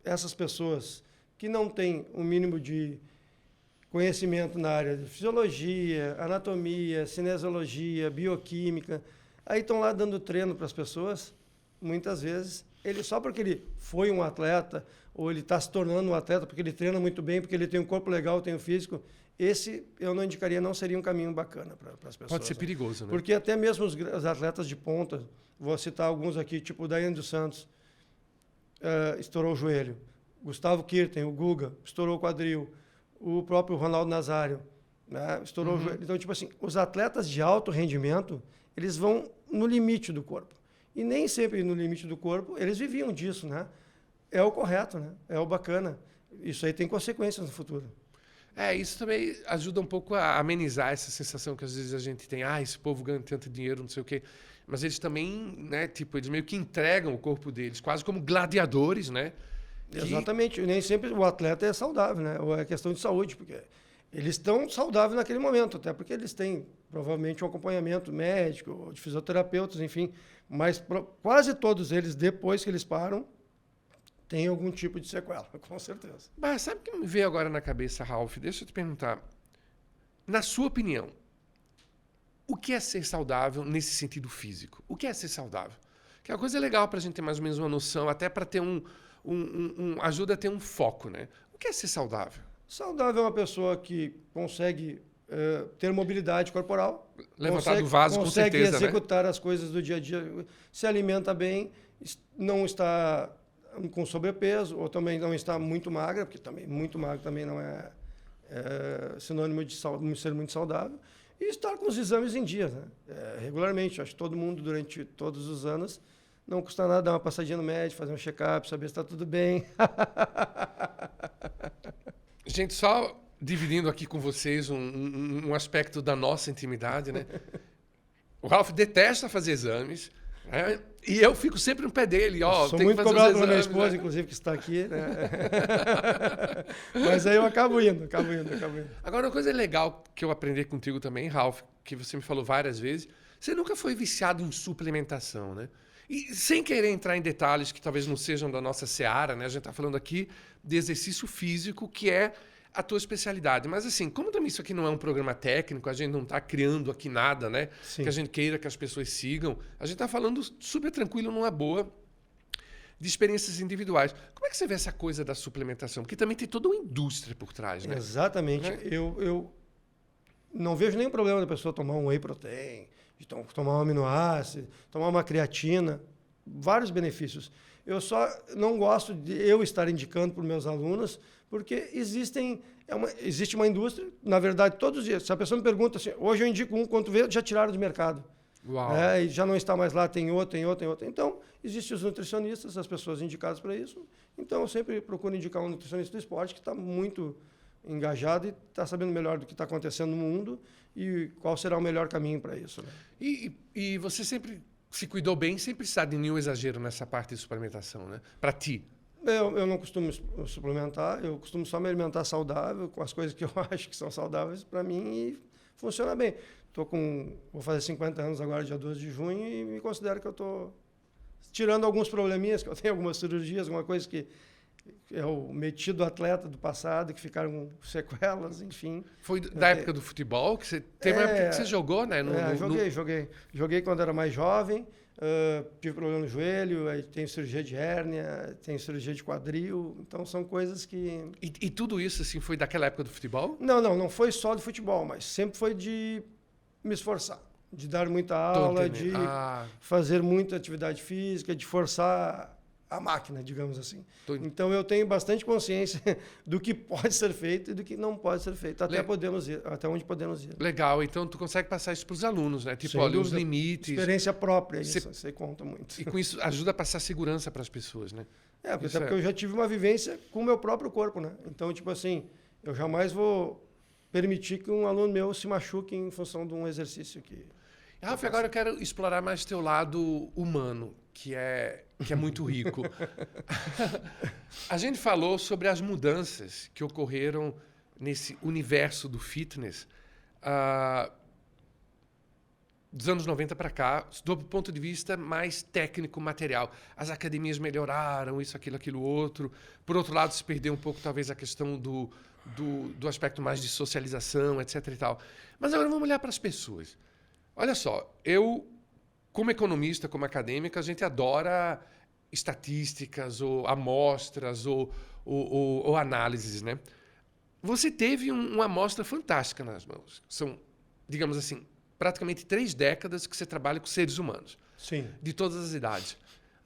essas pessoas que não têm o mínimo de conhecimento na área de fisiologia, anatomia, cinesiologia, bioquímica, aí estão lá dando treino para as pessoas, muitas vezes, só porque ele foi um atleta, ou ele está se tornando um atleta, porque ele treina muito bem, porque ele tem um corpo legal, tem um físico, esse eu não indicaria, não seria um caminho bacana para as pessoas. Pode ser perigoso, né? Porque até mesmo os atletas de ponta, vou citar alguns aqui, tipo o Daiane dos Santos, estourou o joelho. Gustavo Kirten, o Guga, estourou o quadril. O próprio Ronaldo Nazário, né, estourou o joelho. Então, tipo assim, os atletas de alto rendimento, eles vão no limite do corpo. E nem sempre no limite do corpo eles viviam disso, né? É o correto, né? É o bacana. Isso aí tem consequências no futuro. Isso também ajuda um pouco a amenizar essa sensação que às vezes a gente tem, esse povo ganha tanto dinheiro, não sei o quê. Mas eles também, né, tipo, eles meio que entregam o corpo deles, quase como gladiadores, né? Exatamente. Nem sempre o atleta é saudável, né? Ou é questão de saúde, porque eles estão saudáveis naquele momento, até porque eles têm provavelmente um acompanhamento médico, ou de fisioterapeutas, enfim. Mas quase todos eles, depois que eles param, têm algum tipo de sequela, com certeza. Mas sabe o que me veio agora na cabeça, Ralf? Deixa eu te perguntar. Na sua opinião, o que é ser saudável nesse sentido físico? O que é ser saudável? Que é uma coisa legal para a gente ter mais ou menos uma noção, até para ter ajuda a ter um foco, né? O que é ser saudável? Saudável é uma pessoa que consegue ter mobilidade corporal, levantar do vaso, com certeza, consegue executar as coisas do dia a dia, se alimenta bem, não está com sobrepeso, ou também não está muito magra, porque também muito magro também não é sinônimo de ser muito saudável, e estar com os exames em dia, né? Regularmente. Acho que todo mundo, durante todos os anos, não custa nada dar uma passadinha no médico, fazer um check-up, saber se está tudo bem. Gente, só dividindo aqui com vocês um aspecto da nossa intimidade, né? O Ralf detesta fazer exames, né? E eu fico sempre no pé dele. Sou muito cobrado pela minha esposa, inclusive, que está aqui, né? Mas aí eu acabo indo. Agora, uma coisa legal que eu aprendi contigo também, Ralf, que você me falou várias vezes, você nunca foi viciado em suplementação, né? E sem querer entrar em detalhes que talvez não sejam da nossa seara, né? A gente está falando aqui de exercício físico, que é a tua especialidade. Mas assim, como também isso aqui não é um programa técnico, a gente não está criando aqui nada, né? Sim. Que a gente queira que as pessoas sigam. A gente está falando super tranquilo, numa boa, de experiências individuais. Como é que você vê essa coisa da suplementação? Porque também tem toda uma indústria por trás, né? Exatamente. Né? Eu não vejo nenhum problema da pessoa tomar um whey protein, de tomar um aminoácido, tomar uma creatina, vários benefícios. Eu só não gosto de eu estar indicando para os meus alunos, porque existe uma indústria, na verdade, todos os dias. Se a pessoa me pergunta assim, hoje eu indico um, quando vê, já tiraram do mercado. Uau. E já não está mais lá, tem outro. Então, existem os nutricionistas, as pessoas indicadas para isso. Então, eu sempre procuro indicar um nutricionista do esporte que está muito engajado e está sabendo melhor do que está acontecendo no mundo e qual será o melhor caminho para isso. Né? E você sempre se cuidou bem, sem precisar de nenhum exagero nessa parte de suplementação, né? Para ti. Eu não costumo suplementar, eu costumo só me alimentar saudável, com as coisas que eu acho que são saudáveis para mim e funciona bem. Vou fazer 50 anos agora, dia 12 de junho, e me considero que eu estou tirando alguns probleminhas, que eu tenho algumas cirurgias, alguma coisa que é o metido atleta do passado, que ficaram com sequelas, enfim. Foi da época do futebol? Que você teve uma época que você jogou, né? Joguei. Joguei quando era mais jovem, tive problema no joelho, aí tenho cirurgia de hérnia, tenho cirurgia de quadril, então são coisas que... E tudo isso, assim, foi daquela época do futebol? Não foi só do futebol, mas sempre foi de me esforçar, de dar muita aula, de fazer muita atividade física, de forçar a máquina, digamos assim. Então eu tenho bastante consciência do que pode ser feito e do que não pode ser feito, até onde podemos ir. Legal, então tu consegue passar isso para os alunos, né? Tipo, olha, os limites. Experiência própria, isso conta muito. E com isso ajuda a passar segurança para as pessoas, né? Porque eu já tive uma vivência com o meu próprio corpo, né? Então, tipo assim, eu jamais vou permitir que um aluno meu se machuque em função de um exercício que... Ralf, agora eu quero explorar mais teu lado humano, que é muito rico. A gente falou sobre as mudanças que ocorreram nesse universo do fitness dos anos 90 para cá, do ponto de vista mais técnico, material. As academias melhoraram, isso, aquilo, outro. Por outro lado, se perdeu um pouco, talvez, a questão do aspecto mais de socialização, etc. e tal. Mas agora vamos olhar para as pessoas. Olha só, eu, como economista, como acadêmica, a gente adora estatísticas, ou amostras, ou análises, né? Você teve uma amostra fantástica nas mãos. São, digamos assim, praticamente 3 décadas que você trabalha com seres humanos. Sim. De todas as idades.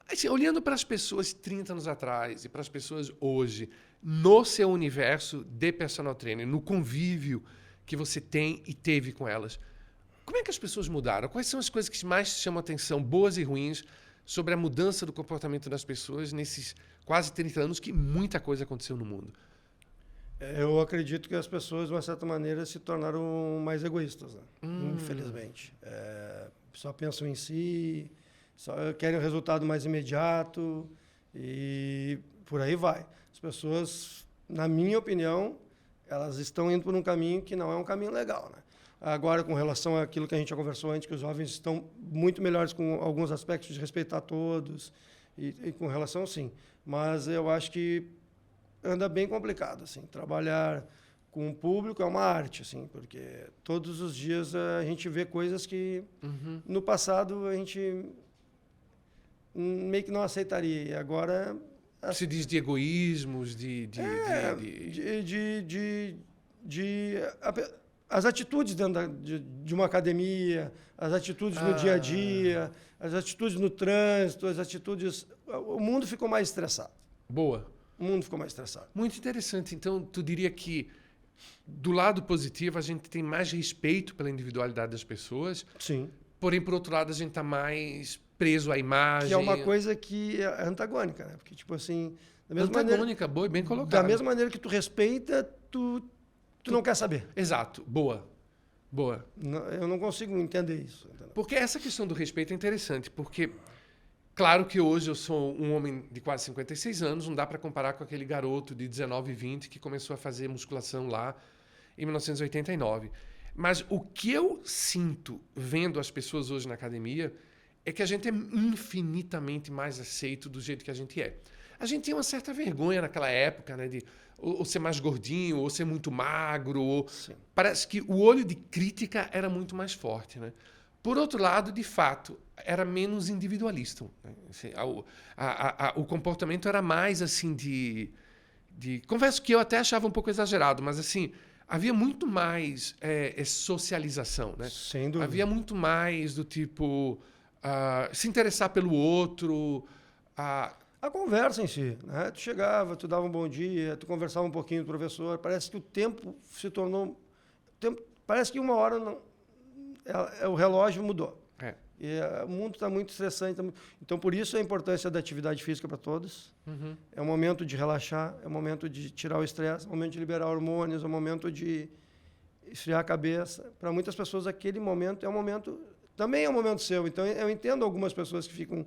Assim, olhando para as pessoas 30 anos atrás e para as pessoas hoje, no seu universo de personal trainer, no convívio que você tem e teve com elas, Como é que as pessoas mudaram? Quais são as coisas que mais chamam a atenção, boas e ruins, sobre a mudança do comportamento das pessoas nesses quase 30 anos que muita coisa aconteceu no mundo? Eu acredito que as pessoas, de uma certa maneira, se tornaram mais egoístas, né? Infelizmente. Só pensam em si, só querem o resultado mais imediato e por aí vai. As pessoas, na minha opinião, elas estão indo por um caminho que não é um caminho legal, né? Agora, com relação àquilo que a gente já conversou antes, que os jovens estão muito melhores com alguns aspectos de respeitar todos e com relação, sim. Mas eu acho que anda bem complicado, assim. Trabalhar com o público é uma arte, assim, porque todos os dias a gente vê coisas que no passado a gente meio que não aceitaria. E agora Se diz de egoísmos, as atitudes dentro de uma academia, as atitudes no dia a dia, as atitudes no trânsito, as atitudes... O mundo ficou mais estressado. Boa. O mundo ficou mais estressado. Muito interessante. Então, tu diria que, do lado positivo, a gente tem mais respeito pela individualidade das pessoas. Sim. Porém, por outro lado, a gente está mais preso à imagem. Que é uma coisa que é antagônica, né? Porque, tipo assim... Da mesma antagônica, boa e bem colocada. Da mesma maneira que tu respeita, tu não quer saber. Exato. Boa. Boa. Eu não consigo entender isso. Entendeu? Porque essa questão do respeito é interessante, porque... Claro que hoje eu sou um homem de quase 56 anos, não dá para comparar com aquele garoto de 19, 20 que começou a fazer musculação lá em 1989. Mas o que eu sinto vendo as pessoas hoje na academia é que a gente é infinitamente mais aceito do jeito que a gente é. A gente tinha uma certa vergonha naquela época, né, de ou ser mais gordinho, ou ser muito magro. Parece que o olho de crítica era muito mais forte, né? Por outro lado, de fato, era menos individualista. Assim, o comportamento era mais assim de... Confesso que eu até achava um pouco exagerado, mas assim, havia muito mais socialização, né? Sem dúvida. Havia muito mais do tipo se interessar pelo outro. A conversa em si, né? Tu chegava, tu dava um bom dia, tu conversava um pouquinho com o professor. Parece que o tempo se tornou... Parece que uma hora não... o relógio mudou. E o mundo está muito estressante. Então, por isso a importância da atividade física para todos. É um momento de relaxar, é um momento de tirar o estresse, é um momento de liberar hormônios, é um momento de esfriar a cabeça. Para muitas pessoas, aquele momento é um momento... Também é um momento seu. Então, eu entendo algumas pessoas que ficam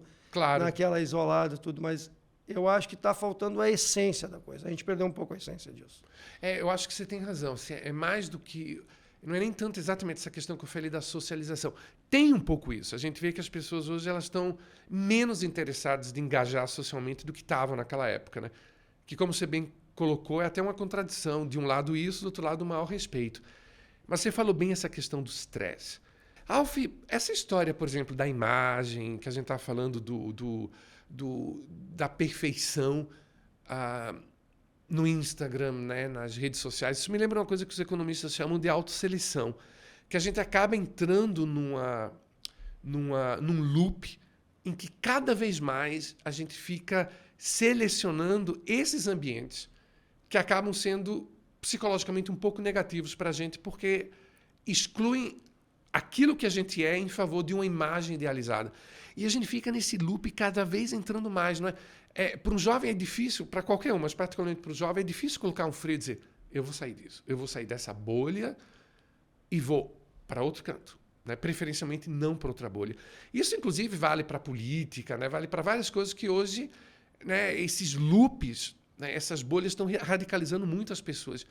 naquela isolada e tudo, mas eu acho que está faltando a essência da coisa. A gente perdeu um pouco a essência disso. Eu acho que você tem razão. Assim, é mais do que... Não é nem tanto exatamente essa questão que eu falei da socialização. Tem um pouco isso. A gente vê que as pessoas hoje elas estão menos interessadas de engajar socialmente do que estavam naquela época, né? Que, como você bem colocou, é até uma contradição. De um lado isso, do outro lado o maior respeito. Mas você falou bem essa questão do estresse. Alf, essa história, por exemplo, da imagem, que a gente estava falando da perfeição no Instagram, né, nas redes sociais, isso me lembra uma coisa que os economistas chamam de autosseleção, que a gente acaba entrando num loop em que cada vez mais a gente fica selecionando esses ambientes que acabam sendo psicologicamente um pouco negativos para a gente, porque excluem aquilo que a gente é em favor de uma imagem idealizada. E a gente fica nesse loop cada vez entrando mais, não é? Para um jovem é difícil, para qualquer um, mas particularmente para o jovem é difícil colocar um freio e dizer, eu vou sair disso, eu vou sair dessa bolha e vou para outro canto, né? Preferencialmente não para outra bolha. Isso, inclusive, vale para a política, né? Vale para várias coisas que hoje, né, esses loops, né, essas bolhas estão radicalizando muitas pessoas.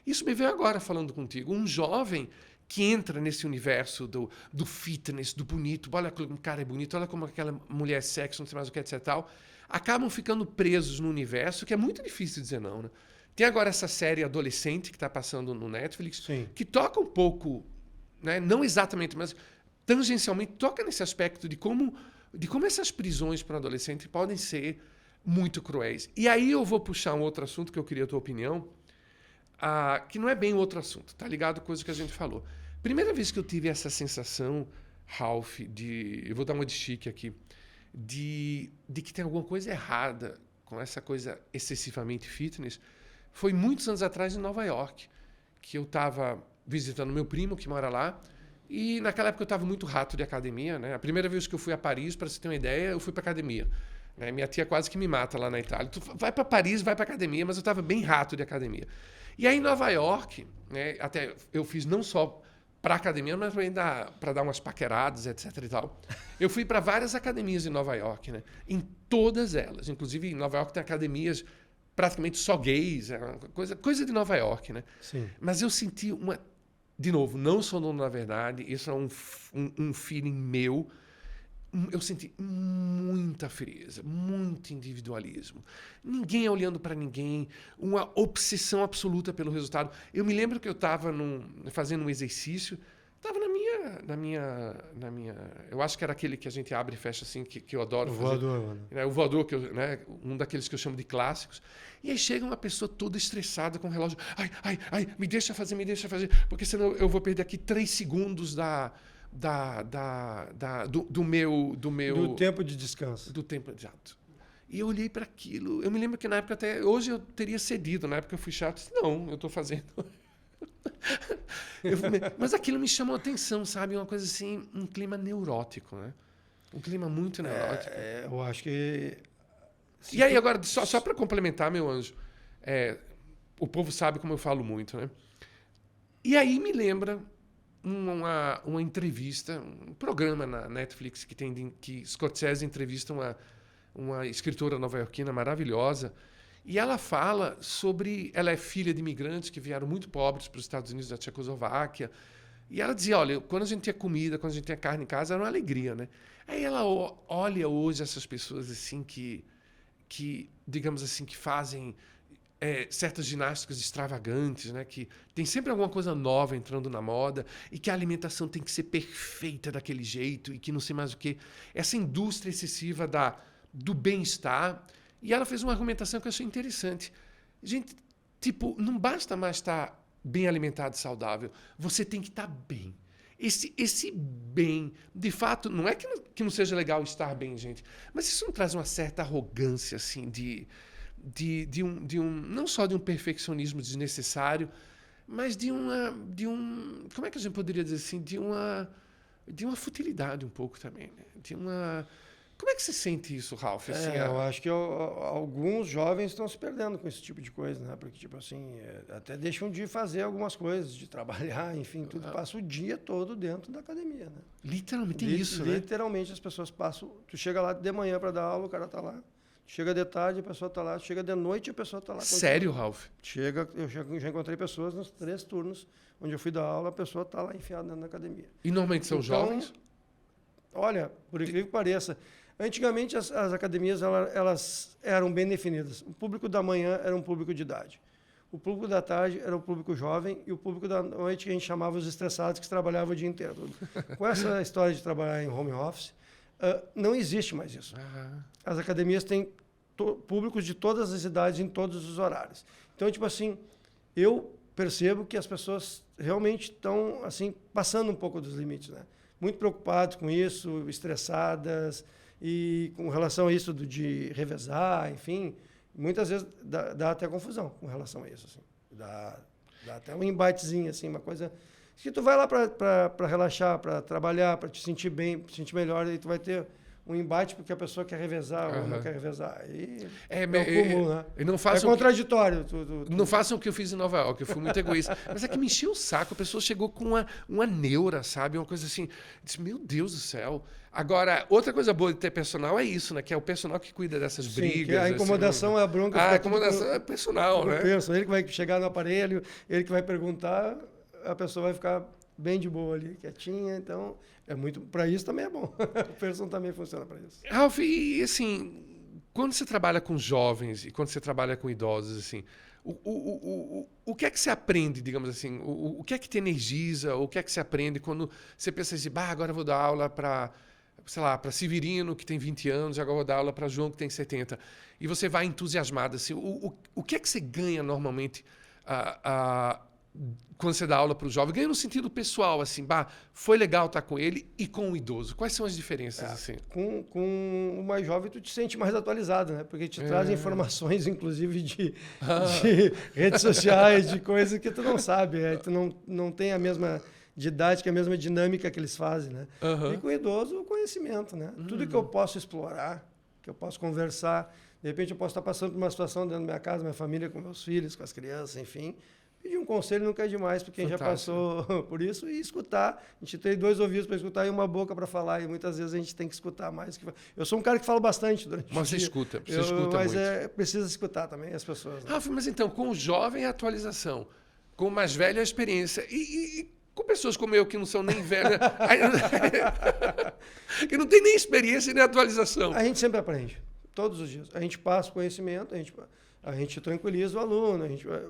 Isso me veio agora falando contigo. Um jovem que entra nesse universo do fitness, do bonito, olha como o cara é bonito, olha como aquela mulher é sexy, não sei mais o que, etc. Tal, acabam ficando presos no universo que é muito difícil dizer não, né? Tem agora essa série adolescente que está passando no Netflix, que toca um pouco, né, não exatamente, mas tangencialmente toca nesse aspecto de como essas prisões para adolescente podem ser muito cruéis. E aí eu vou puxar um outro assunto que eu queria a tua opinião, que não é bem outro assunto, tá ligado com coisa que a gente falou. Primeira vez que eu tive essa sensação, Ralph, eu vou dar uma de chique aqui, de que tem alguma coisa errada com essa coisa excessivamente fitness, foi muitos anos atrás em Nova York, que eu estava visitando meu primo, que mora lá, E naquela época eu estava muito rato de academia, né? A primeira vez que eu fui a Paris, para você ter uma ideia, eu fui para academia. Né? Minha tia quase que me mata lá na Itália. Tu vai para Paris, vai para academia, mas eu estava bem rato de academia. E aí em Nova York, né, até eu fiz não só para academia, mas ainda para dar umas paqueradas, etc e tal. Eu fui para várias academias em Nova York, né? Em todas elas. Inclusive em Nova York tem academias praticamente só gays, é uma coisa de Nova York, né? Sim. Mas eu senti uma... De novo, não sou dono da verdade, isso é um feeling meu. Eu senti muita frieza, muito individualismo. Ninguém olhando para ninguém, uma obsessão absoluta pelo resultado. Eu me lembro que eu estava fazendo um exercício, estava na minha... Eu acho que era aquele que a gente abre e fecha assim, que eu adoro fazer. Voador, né? O voador, um daqueles que eu chamo de clássicos. E aí chega uma pessoa toda estressada com o relógio. Ai, me deixa fazer, porque senão eu vou perder aqui 3 segundos do meu... Do tempo de descanso. Do tempo, exato. E eu olhei para aquilo. Eu me lembro que na época até... Hoje eu teria cedido. Na época eu fui chato. Disse, não, eu estou fazendo... Mas aquilo me chamou a atenção, sabe? Uma coisa assim, um clima neurótico, né? Um clima muito neurótico. Eu acho que... E aí, agora, só para complementar, meu anjo, o povo sabe como eu falo muito, né? E aí me lembra uma entrevista, um programa na Netflix que Scorsese entrevista uma escritora nova-iorquina maravilhosa, e ela fala sobre... Ela é filha de imigrantes que vieram muito pobres para os Estados Unidos da Tchecoslováquia, e ela dizia, olha, quando a gente tinha comida, quando a gente tinha carne em casa, era uma alegria, né? Aí ela olha hoje essas pessoas assim que digamos assim, que fazem certas ginásticas extravagantes, né? Que tem sempre alguma coisa nova entrando na moda e que a alimentação tem que ser perfeita daquele jeito e que não sei mais o quê. Essa indústria excessiva do bem-estar. E ela fez uma argumentação que eu achei interessante. Gente, tipo, não basta mais estar bem alimentado e saudável. Você tem que estar bem. Esse bem, de fato, não é que não seja legal estar bem, gente, mas isso não traz uma certa arrogância, assim, não só de um perfeccionismo desnecessário, mas de um, como é que a gente poderia dizer assim, de uma futilidade um pouco também, né? Como é que você sente isso, Ralph? Assim, eu acho que alguns jovens estão se perdendo com esse tipo de coisa, né? Porque, tipo assim, até deixam de fazer algumas coisas, de trabalhar, enfim, tudo. Passa o dia todo dentro da academia, né? Literalmente isso, né? Literalmente as pessoas passam... Tu chega lá de manhã para dar aula, o cara está lá. Chega de tarde, a pessoa está lá. Chega de noite, a pessoa está lá. Sério, Ralph? Eu já encontrei pessoas nos 3 turnos onde eu fui dar aula, a pessoa está lá enfiada na academia. E normalmente são jovens? Olha, por incrível que pareça... Antigamente, as academias elas eram bem definidas. O público da manhã era um público de idade. O público da tarde era o público jovem e o público da noite que a gente chamava os estressados, que trabalhavam o dia inteiro. Com essa história de trabalhar em home office, não existe mais isso. As academias têm públicos de todas as idades em todos os horários. Então, tipo assim, eu percebo que as pessoas realmente estão assim, passando um pouco dos limites, né? Muito preocupadas com isso, estressadas... E com relação a isso de revezar, enfim, muitas vezes dá até confusão com relação a isso. Assim. Dá até um embatezinho, assim, uma coisa... que tu vai lá para relaxar, para trabalhar, para te sentir bem, te sentir melhor, e tu vai ter um embate porque a pessoa quer revezar ou não quer revezar. E comum, né? É contraditório. Não façam o que eu fiz em Nova York, eu fui muito egoísta. Mas é que me encheu o saco, a pessoa chegou com uma neura, sabe? Uma coisa assim, disse, meu Deus do céu. Agora, outra coisa boa de ter personal é isso, né? Que é o personal que cuida dessas brigas. A incomodação assim, é a bronca. A incomodação é personal, né? Ele que vai chegar no aparelho, ele que vai perguntar, a pessoa vai ficar bem de boa ali, quietinha, então é muito, para isso também é bom. O personal também funciona para isso. Ralph, e assim, quando você trabalha com jovens e quando você trabalha com idosos, assim, o que é que você aprende, digamos assim, o que é que te energiza, o que é que você aprende quando você pensa assim, agora eu vou dar aula para, sei lá, para Severino, que tem 20 anos, agora eu vou dar aula para João, que tem 70, e você vai entusiasmado, assim, o que é que você ganha normalmente quando você dá aula para o jovem? Ganha no sentido pessoal, assim, foi legal estar com ele e com o idoso. Quais são as diferenças, assim? Com o mais jovem, tu te sente mais atualizado, né? Porque te traz informações, inclusive, de redes sociais, de coisas que tu não sabe. Tu não tem a mesma didática, a mesma dinâmica que eles fazem, né? Aham. E com o idoso, o conhecimento, né? Tudo que eu posso explorar, que eu posso conversar, de repente eu posso estar passando por uma situação dentro da minha casa, minha família, com meus filhos, com as crianças, enfim. Pedir um conselho nunca é demais para quem já passou por isso e escutar. A gente tem 2 ouvidos para escutar e uma boca para falar, e muitas vezes a gente tem que escutar mais. Eu sou um cara que fala bastante durante o dia. Mas você escuta mas muito. Precisa escutar também as pessoas. Né? Rafa, mas então, com o jovem a atualização, com o mais velho a experiência, e com pessoas como eu que não são nem velhas, que não tem nem experiência nem atualização. A gente sempre aprende, todos os dias. A gente passa o conhecimento, a gente tranquiliza o aluno,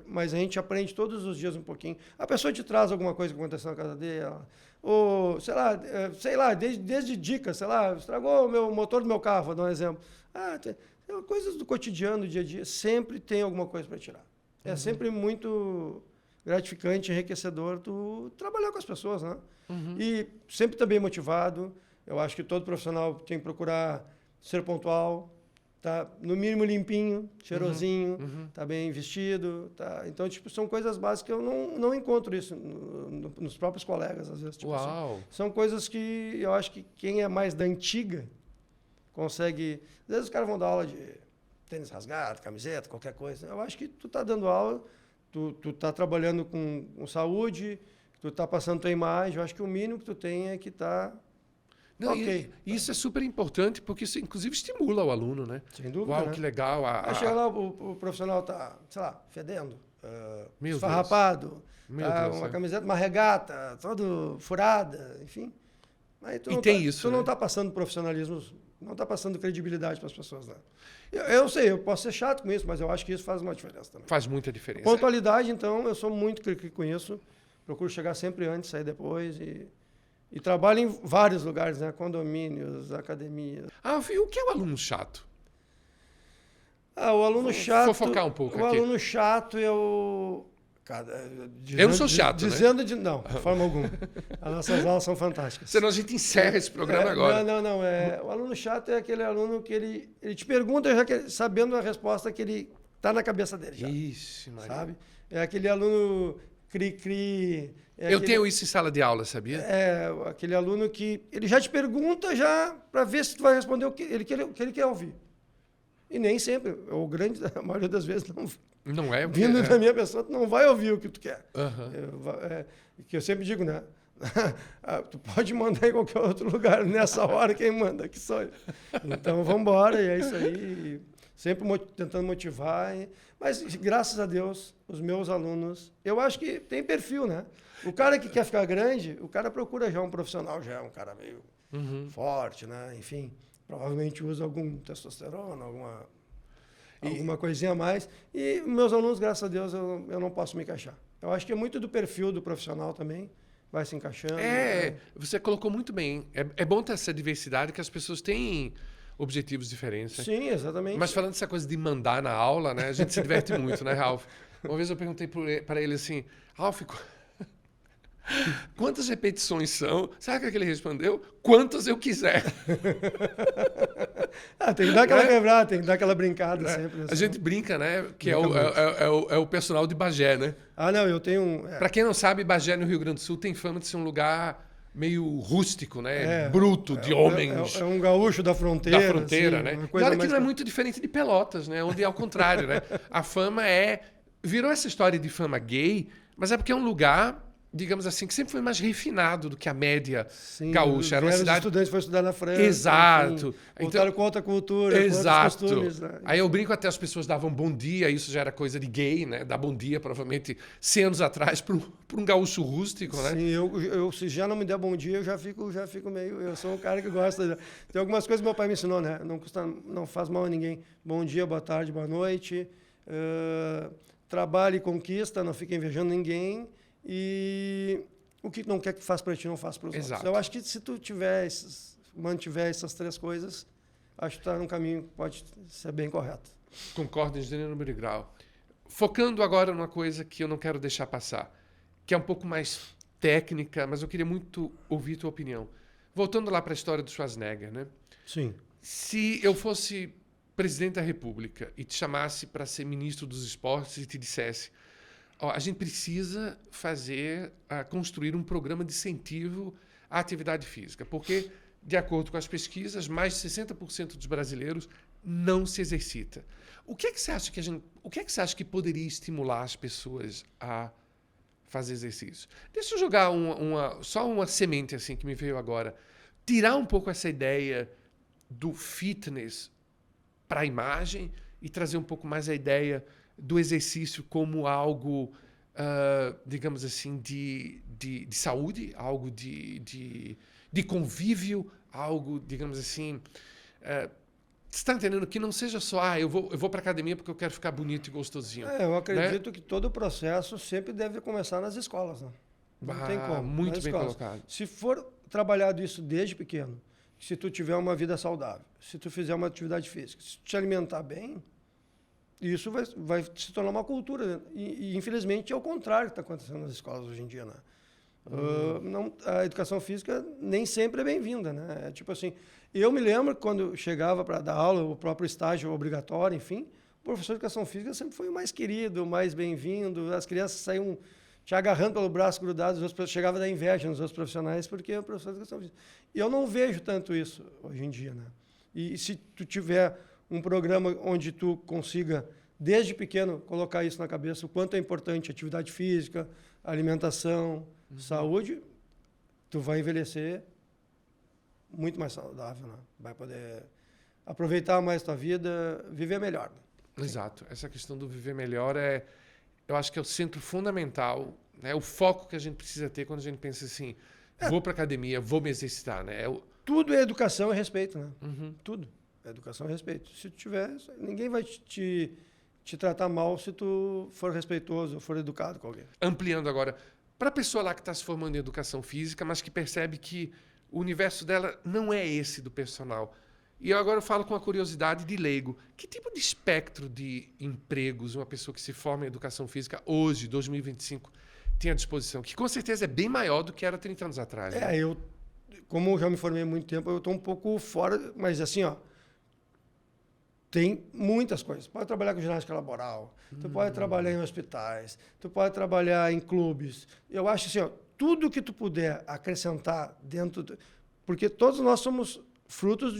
mas a gente aprende todos os dias um pouquinho. A pessoa te traz alguma coisa que aconteceu na casa dela, ou, sei lá, desde dicas, sei lá, estragou o motor do meu carro, vou dar um exemplo. Coisas do cotidiano, do dia a dia, sempre tem alguma coisa para tirar. É sempre muito gratificante, enriquecedor tu trabalhar com as pessoas, né? E sempre também motivado. Eu acho que todo profissional tem que procurar ser pontual, tá no mínimo limpinho, cheirosinho, tá bem vestido, tá. Então, tipo, são coisas básicas que eu não encontro isso nos próprios colegas, às vezes. Tipo, Uau! são coisas que eu acho que quem é mais da antiga consegue. Às vezes os caras vão dar aula de tênis rasgado, camiseta, qualquer coisa. Eu acho que tu tá dando aula, tu tá trabalhando com saúde, tu tá passando tua imagem. Eu acho que o mínimo que tu tem é que tá. Não, e isso é super importante, porque isso, inclusive, estimula o aluno, né? Sem dúvida. Uau, né? que legal. Aí chega lá, o profissional tá, sei lá, fedendo, Meu esfarrapado, Meu tá, Deus, uma camiseta, uma regata, todo furada, enfim. Aí tu E não tem tá, isso, tu né? não tá passando profissionalismo, não tá passando credibilidade para as pessoas, né? Eu sei, eu posso ser chato com isso, mas eu acho que isso faz uma diferença também. Faz muita diferença. Pontualidade, então, eu sou muito crítico com isso. Procuro chegar sempre antes, sair depois e trabalho em vários lugares, né? Condomínios, academias. E o que é o aluno chato? O aluno chato. Vou focar um pouco o aqui. aluno chato, eu não sou chato, né? Não, de forma alguma. As nossas aulas são fantásticas. Senão a gente encerra esse programa agora. Não. O aluno chato é aquele aluno que ele te pergunta já sabendo a resposta que ele está na cabeça dele. Já, Ixi, Maria. sabe? É aquele aluno cri-cri. Eu tenho isso em sala de aula, sabia? É aquele aluno que ele já te pergunta já para ver se tu vai responder o que ele quer ouvir. E nem sempre, a maioria das vezes não é. Vindo da minha pessoa, tu não vai ouvir o que tu quer. Uhum. Que eu sempre digo, né? Tu pode mandar em qualquer outro lugar, nessa hora quem manda aqui sou eu. Então vamos embora, e é isso aí. Sempre tentando motivar. Mas, graças a Deus, os meus alunos, eu acho que tem perfil, né? O cara que quer ficar grande, o cara procura já um profissional, já é um cara meio forte, né? Enfim, provavelmente usa algum testosterona, alguma coisinha a mais. E meus alunos, graças a Deus, eu não posso me encaixar. Eu acho que é muito do perfil do profissional também, vai se encaixando. Você colocou muito bem. É bom ter essa diversidade, que as pessoas têm objetivos diferentes. Né? Sim, exatamente. Mas falando dessa coisa de mandar na aula, né? A gente se diverte muito, né, Ralf? Uma vez eu perguntei para ele assim, Ralf, quantas repetições são? Sabe o que ele respondeu? Quantas eu quiser. Tem que dar aquela quebrada, tem que dar aquela brincada sempre. A gente brinca, né? Que é o personal de Bagé, né? Não, eu tenho... Para quem não sabe, Bagé no Rio Grande do Sul tem fama de ser um lugar meio rústico, né? Bruto, de homens. É um gaúcho da fronteira. Assim, né? E olha que não é muito diferente de Pelotas, né? Onde é ao contrário, né? A fama virou essa história de fama gay, mas é porque é um lugar, digamos assim, que sempre foi mais refinado do que a média gaúcha. Era uma cidade... Os estudantes foram estudar na França. Exato. Voltaram com outra cultura, com outros costumes. Né? Aí eu brinco, até as pessoas davam bom dia, isso já era coisa de gay, né? Dar bom dia, provavelmente, 100 anos atrás, para um gaúcho rústico, né? Sim, eu se já não me der bom dia, eu já fico meio... Eu sou um cara que gosta... Tem algumas coisas que meu pai me ensinou, né? Não faz mal a ninguém. Bom dia, boa tarde, boa noite. Trabalhe e conquista, não fica invejando ninguém. E o que não quer que faça para ti, não faça para os outros. Eu acho que se tu mantiver essas 3 coisas, acho que tu está num caminho que pode ser bem correto. Concordo, engenheiro número grau. Focando agora numa coisa que eu não quero deixar passar, que é um pouco mais técnica, mas eu queria muito ouvir tua opinião. Voltando lá para a história do Schwarzenegger, né? Sim. Se eu fosse presidente da República e te chamasse para ser ministro dos esportes e te dissesse: Ó, a gente precisa construir um programa de incentivo à atividade física, porque, de acordo com as pesquisas, mais de 60% dos brasileiros não se exercita. O que é que você acha que poderia estimular as pessoas a fazer exercício? Deixa eu jogar só uma semente assim que me veio agora. Tirar um pouco essa ideia do fitness para a imagem e trazer um pouco mais a ideia do exercício como algo, digamos assim, de saúde, algo de convívio, algo, digamos assim... você está entendendo? Que não seja só, eu vou para a academia porque eu quero ficar bonito e gostosinho. Eu acredito que todo o processo sempre deve começar nas escolas. Né? Não tem como. Muito bem colocado. Se for trabalhado isso desde pequeno, se tu tiver uma vida saudável, se tu fizer uma atividade física, se tu te alimentar bem, isso vai se tornar uma cultura. Né? E, infelizmente, é o contrário que está acontecendo nas escolas hoje em dia. Né? A educação física nem sempre é bem-vinda. Né? É tipo assim, eu me lembro que quando chegava para dar aula, o próprio estágio obrigatório, enfim, o professor de educação física sempre foi o mais querido, o mais bem-vindo. As crianças saíam te agarrando pelo braço grudado, chegava a dar inveja nos outros profissionais, porque é o professor de educação física. E eu não vejo tanto isso hoje em dia. Né? E se tu tiver um programa onde tu consiga, desde pequeno, colocar isso na cabeça, o quanto é importante atividade física, alimentação, saúde, tu vai envelhecer muito mais saudável, né? Vai poder aproveitar mais tua vida, viver melhor. Né? Exato. Essa questão do viver melhor eu acho que é o centro fundamental, né? O foco que a gente precisa ter quando a gente pensa assim, vou para academia, vou me exercitar, né? Tudo é educação e respeito, né? Tudo é educação e respeito. Se tu tiver, ninguém vai te tratar mal se tu for respeitoso, for educado com alguém. Ampliando agora, para a pessoa lá que está se formando em educação física, mas que percebe que o universo dela não é esse do personal. E agora eu falo com a curiosidade de leigo. Que tipo de espectro de empregos uma pessoa que se forma em educação física hoje, 2025, tem à disposição? Que com certeza é bem maior do que era 30 anos atrás. Né? Como eu já me formei há muito tempo, eu estou um pouco fora, mas assim, tem muitas coisas. Pode trabalhar com ginástica laboral, tu pode trabalhar em hospitais, tu pode trabalhar em clubes. Eu acho assim, tudo que tu puder acrescentar dentro... Porque todos nós somos frutos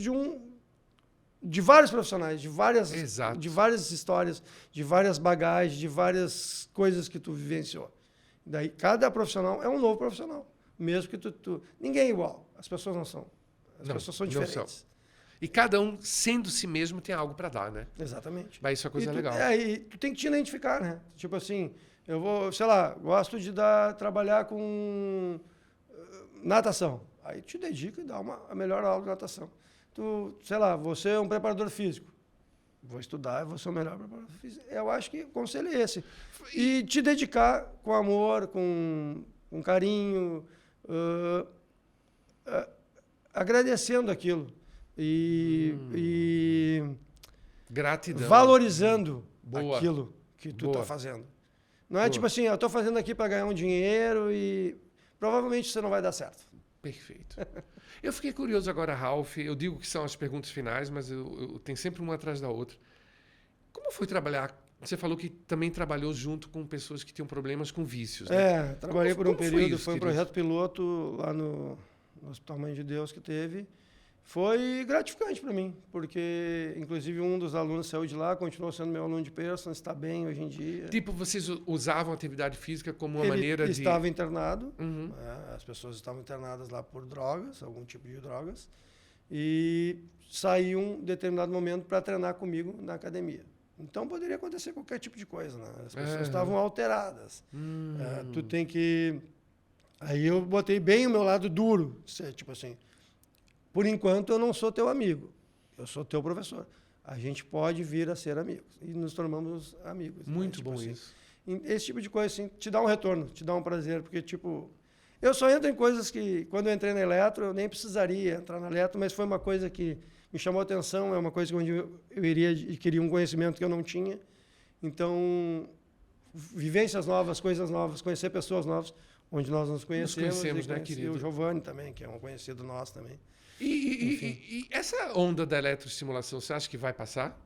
de vários profissionais, de várias histórias, de várias bagagens, de várias coisas que tu vivenciou. Daí, cada profissional é um novo profissional. Mesmo que ninguém é igual. As pessoas não são. As pessoas são diferentes. E cada um, sendo si mesmo, tem algo para dar, né? Exatamente. Mas isso é coisa legal. E tu tem que te identificar, né? Tipo assim, eu vou, sei lá, gosto de trabalhar com natação. Aí te dedica e dá a melhor aula de natação. Tu, sei lá, você é um preparador físico. Vou estudar, vou ser o melhor preparador físico. Eu acho que o conselho é esse. E te dedicar com amor, com carinho, agradecendo aquilo. E gratidão. Valorizando aquilo que tu está fazendo. Não é tipo assim, eu estou fazendo aqui para ganhar um dinheiro e provavelmente você não vai dar certo. Perfeito. Eu fiquei curioso agora, Ralph. Eu digo que são as perguntas finais, mas eu tenho sempre uma atrás da outra. Como foi trabalhar? Você falou que também trabalhou junto com pessoas que tinham problemas com vícios. Né? Trabalhei por um período. Foi um projeto piloto lá no Hospital Mãe de Deus que teve. Foi gratificante para mim, porque, inclusive, um dos alunos saiu de lá, continuou sendo meu aluno de personal, está bem hoje em dia. Tipo, vocês usavam a atividade física como uma maneira de... Ele estava internado, as pessoas estavam internadas lá por drogas, algum tipo de drogas, e saiu um determinado momento para treinar comigo na academia. Então, poderia acontecer qualquer tipo de coisa, né? As pessoas estavam alteradas. Tu tem que... Aí eu botei bem o meu lado duro, tipo assim... Por enquanto, eu não sou teu amigo. Eu sou teu professor. A gente pode vir a ser amigos. E nos tornamos amigos. Muito né? Tipo bom assim, isso. Esse tipo de coisa, assim, te dá um retorno, te dá um prazer. Porque, tipo... Eu só entro em coisas que, quando eu entrei na Eletro, eu nem precisaria entrar na Eletro, mas foi uma coisa que me chamou a atenção. É uma coisa onde eu iria adquirir um conhecimento que eu não tinha. Então, vivências novas, coisas novas, conhecer pessoas novas, onde nós nos conhecemos. Nos conhecemos, né, querido? E o Giovanni também, que é um conhecido nosso também. E essa onda da eletroestimulação, você acha que vai passar?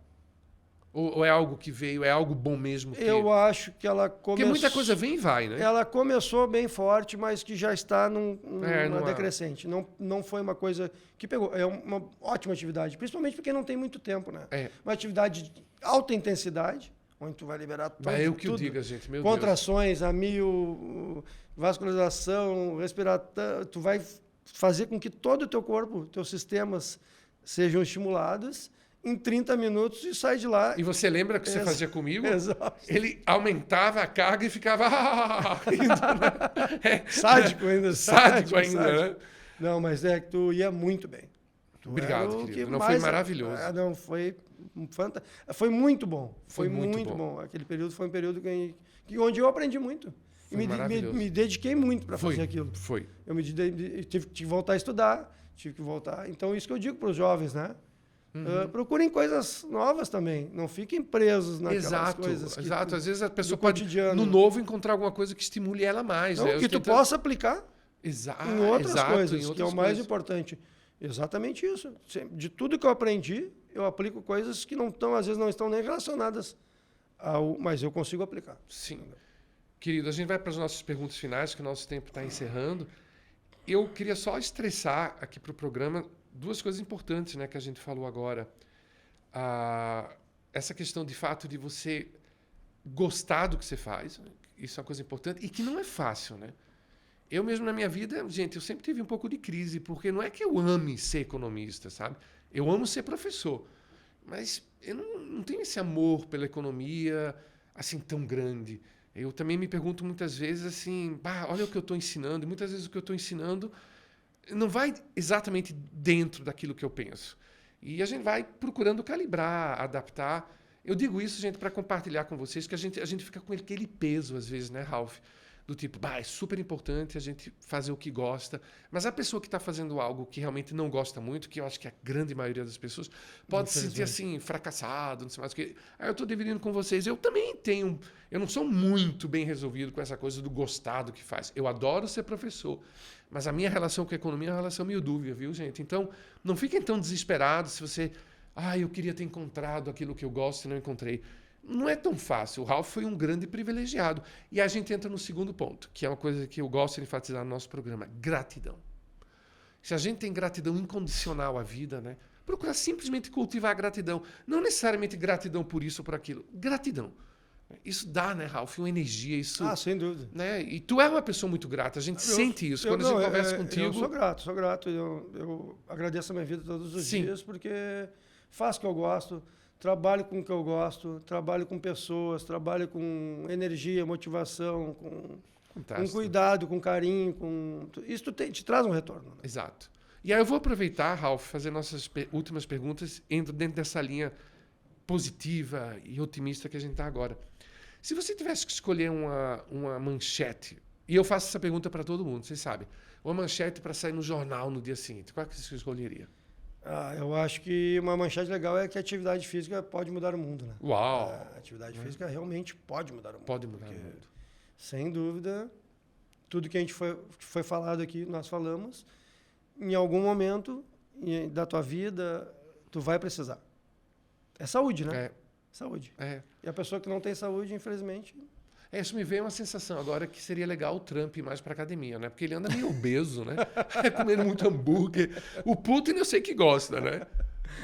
Ou é algo que veio, é algo bom mesmo? Eu acho que ela Porque começou... muita coisa vem e vai, né? Ela começou bem forte, mas que já está numa numa- decrescente. Não foi uma coisa que pegou. É uma ótima atividade, principalmente porque não tem muito tempo, né? É. Uma atividade de alta intensidade, onde tu vai liberar Mas eu que o tudo. diga, gente, meu Deus. Contrações a 1000, vascularização, respiração. Tu vai fazer com que todo o teu corpo, teus sistemas sejam estimulados em 30 minutos e sai de lá. E você lembra que você fazia comigo? Exato. Ele aumentava a carga e ficava... indo, né? Sádico ainda. Sádico ainda, né? Não, mas é que tu ia muito bem. Obrigado, era o querido. que Não, mais- foi maravilhoso. Não, foi muito bom. Foi muito bom. Aquele período foi um período onde eu aprendi muito. E Foi maravilhoso. me dediquei muito para Foi, fazer aquilo. foi. Eu tive que voltar a estudar, tive que voltar. Então, isso que eu digo para os jovens, né? Procurem coisas novas também. Não fiquem presos naquelas Exato, coisas. exato. Às vezes a pessoa do pode, cotidiano. no novo, encontrar alguma coisa que estimule ela mais. Não, né? que tu possa aplicar em outras coisas, que é o mais importante. Exatamente isso. De tudo que eu aprendi, eu aplico coisas que às vezes não estão nem relacionadas mas eu consigo aplicar. Sim. Querido, a gente vai para as nossas perguntas finais, que o nosso tempo está encerrando. Eu queria só estressar aqui para o programa duas coisas importantes, né, que a gente falou agora. Essa questão, de fato, de você gostar do que você faz. Isso é uma coisa importante e que não é fácil, né? Eu mesmo na minha vida, gente, eu sempre tive um pouco de crise, porque não é que eu ame ser economista, sabe? Eu amo ser professor, mas eu não tenho esse amor pela economia assim tão grande. Eu também me pergunto muitas vezes assim, olha o que eu estou ensinando, e muitas vezes o que eu estou ensinando não vai exatamente dentro daquilo que eu penso. E a gente vai procurando calibrar, adaptar. Eu digo isso, gente, para compartilhar com vocês, que a gente fica com aquele peso, às vezes, né, Ralph? Do tipo, é super importante a gente fazer o que gosta, mas a pessoa que está fazendo algo que realmente não gosta muito, que eu acho que a grande maioria das pessoas, pode se sentir assim, fracassado, não sei mais o que. Aí eu estou dividindo com vocês. Eu também eu não sou muito bem resolvido com essa coisa do gostar do que faz. Eu adoro ser professor, mas a minha relação com a economia é uma relação meio dúbia, viu, gente? Então, não fiquem tão desesperados se você... eu queria ter encontrado aquilo que eu gosto e não encontrei. Não é tão fácil. O Ralph foi um grande privilegiado. E a gente entra no segundo ponto, que é uma coisa que eu gosto de enfatizar no nosso programa: gratidão. Se a gente tem gratidão incondicional à vida, né? Procurar simplesmente cultivar a gratidão. Não necessariamente gratidão por isso ou por aquilo. Gratidão. Isso dá, né, Ralph? Uma energia. Isso, sem dúvida. Né? E tu é uma pessoa muito grata. A gente sente isso. Quando a gente conversa contigo... Eu sou grato. Eu agradeço a minha vida todos os dias, porque faço o que eu gosto. Trabalho com o que eu gosto, trabalho com pessoas, trabalho com energia, motivação, com cuidado, com carinho. Isso te traz um retorno. Né? Exato. E aí eu vou aproveitar, Ralph, fazer nossas últimas perguntas dentro dessa linha positiva e otimista que a gente está agora. Se você tivesse que escolher uma manchete, e eu faço essa pergunta para todo mundo, vocês sabem, uma manchete para sair no jornal no dia seguinte, qual que você escolheria? Eu acho que uma manchete legal é que a atividade física pode mudar o mundo, né? Uau! A atividade física realmente pode mudar o mundo. Pode mudar o mundo. Sem dúvida, tudo que a gente foi falado aqui, nós falamos, em algum momento da tua vida, tu vai precisar. É saúde, né? Saúde. E a pessoa que não tem saúde, infelizmente... Isso me veio uma sensação agora que seria legal o Trump ir mais para academia, né? Porque ele anda meio obeso, né? Comendo muito hambúrguer. O Putin eu sei que gosta, né?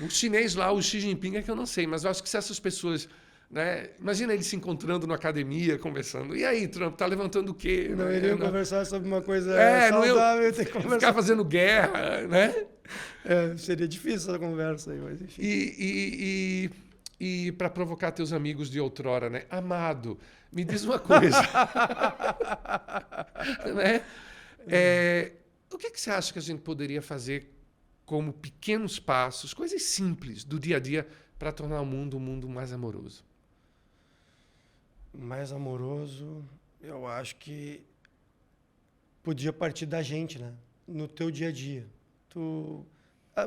O chinês lá, o Xi Jinping, é que eu não sei. Mas eu acho que se essas pessoas... né? Imagina eles se encontrando na academia, conversando. E aí, Trump, tá levantando o quê? Não iriam conversar sobre uma coisa saudável. Não ter que conversar. Ficar fazendo guerra, né? Seria difícil essa conversa aí, mas enfim. E para provocar teus amigos de outrora, né? Amado, me diz uma coisa. Né? O que você acha que a gente poderia fazer como pequenos passos, coisas simples do dia a dia, para tornar o mundo um mundo mais amoroso? Mais amoroso, eu acho que podia partir da gente, né? No teu dia a dia.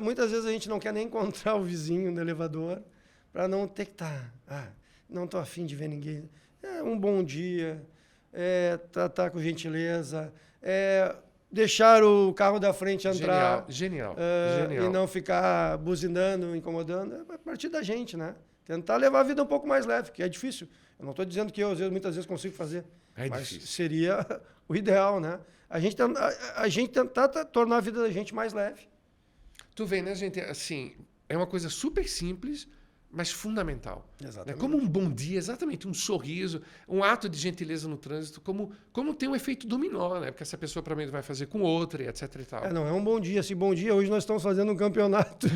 Muitas vezes a gente não quer nem encontrar o vizinho no elevador, para não ter que estar... não estou afim de ver ninguém. Um bom dia, tratar com gentileza, deixar o carro da frente entrar. Genial. E não ficar buzinando, incomodando. É a partir da gente, né? tentar levar a vida um pouco mais leve, que é difícil. Eu não estou dizendo que eu, muitas vezes, consigo fazer. É mas difícil. seria o ideal, né? A gente tentar tornar a vida da gente mais leve. Tu vê, né, gente? Assim, é uma coisa super simples, mas fundamental. Exatamente. Né? Como um bom dia, exatamente, um sorriso, um ato de gentileza no trânsito, como tem um efeito dominó, né? Porque essa pessoa provavelmente vai fazer com outra, e etc e tal. Não, é um bom dia. Assim, bom dia, hoje nós estamos fazendo um campeonato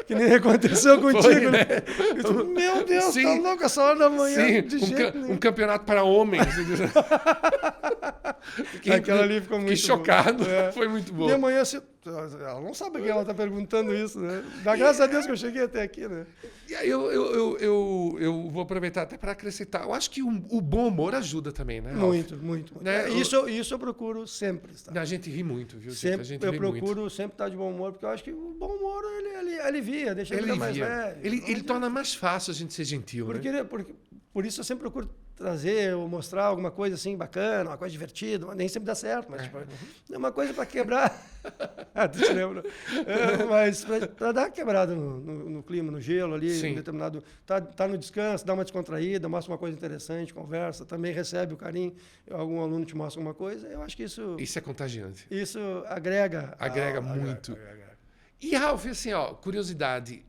que nem aconteceu contigo, Foi, né? né? Meu Deus, Sim. tá louco essa hora da manhã. Sim, De jeito nenhum. um campeonato para homens. Aquela ali ficou muito Fiquei chocado. boa. Foi muito bom. De manhã, ela não sabe que ela está perguntando isso, né? Dá graças a Deus que eu cheguei até aqui, né? E aí eu vou aproveitar até para acrescentar. Eu acho que o bom humor ajuda também, né, Ralf? Muito. Né? Isso eu procuro sempre estar. A gente ri muito, viu? Sempre, a gente eu ri procuro muito. sempre estar de bom humor, porque eu acho que o bom humor, ele alivia, deixa a vida mais leve. Ele torna mais fácil a gente ser gentil, né? Por isso eu sempre procuro trazer ou mostrar alguma coisa assim bacana, uma coisa divertida, mas nem sempre dá certo, mas tipo, é uma coisa para quebrar. Tu te lembra? Mas para dar uma quebrada no clima, no gelo ali, Sim. em determinado. Tá no descanso, dá uma descontraída, mostra uma coisa interessante, conversa, também recebe o carinho, algum aluno te mostra alguma coisa, eu acho que isso. Isso é contagiante. Isso agrega. Agrega muito. E, Ralf, assim, ó, curiosidade.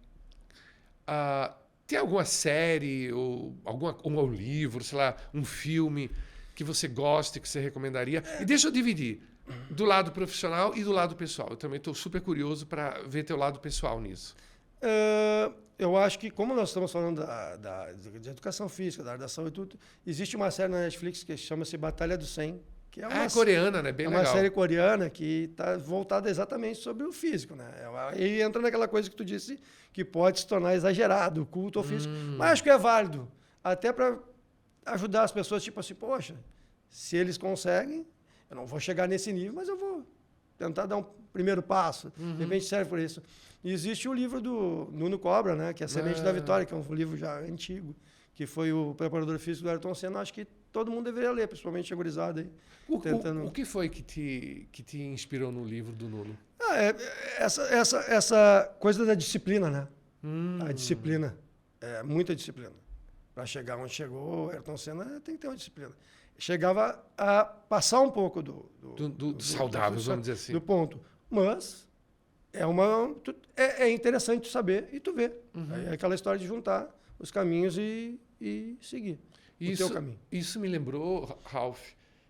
Tem alguma série ou um livro, sei lá, um filme que você goste, que você recomendaria? E deixa eu dividir do lado profissional e do lado pessoal. Eu também estou super curioso para ver teu lado pessoal nisso. Eu acho que, como nós estamos falando de educação física, da área da saúde e tudo, existe uma série na Netflix que chama-se Batalha do 100, que é uma coreana, né? Bem legal. uma série coreana que está voltada exatamente sobre o físico, né? E entra naquela coisa que tu disse, que pode se tornar exagerado, o culto ao físico. Mas acho que é válido, até para ajudar as pessoas, tipo assim, poxa, se eles conseguem, eu não vou chegar nesse nível, mas eu vou tentar dar um primeiro passo. De repente serve por isso. E existe o livro do Nuno Cobra, né? Que é a Semente da Vitória, que é um livro já antigo, que foi o preparador físico do Ayrton Senna. Acho que todo mundo deveria ler, principalmente a gurizada aí. O que foi que te inspirou no livro do Nuno? Essa coisa da disciplina, né? A disciplina. Muita disciplina. Para chegar onde chegou, o Ayrton Senna tem que ter uma disciplina. Chegava a passar um pouco do saudável, vamos dizer assim. Do ponto. Mas é interessante saber e tu ver. É aquela história de juntar os caminhos e seguir o teu caminho. Isso me lembrou, Ralf,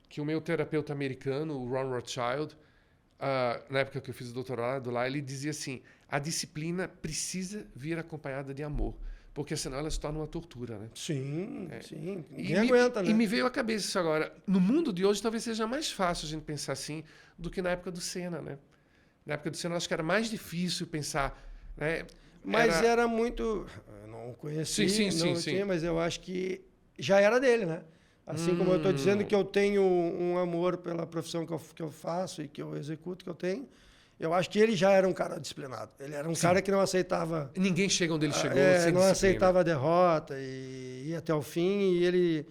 que o meu terapeuta americano, o Ron Rothschild, na época que eu fiz o doutorado lá, ele dizia assim, a disciplina precisa vir acompanhada de amor, porque senão ela se torna uma tortura, né? Sim. Ninguém aguenta, né? E me veio à cabeça isso agora. No mundo de hoje, talvez seja mais fácil a gente pensar assim do que na época do Senna, né? Na época do Senna, acho que era mais difícil pensar, né? Mas era muito... Eu não conheci, tinha, mas eu acho que já era dele, né? Assim como eu estou dizendo que eu tenho um amor pela profissão que eu faço e que eu executo, que eu tenho, eu acho que ele já era um cara disciplinado. Ele era um cara que não aceitava... Ninguém chega onde ele chegou sem não disciplina. aceitava a derrota e ia até o fim, e ele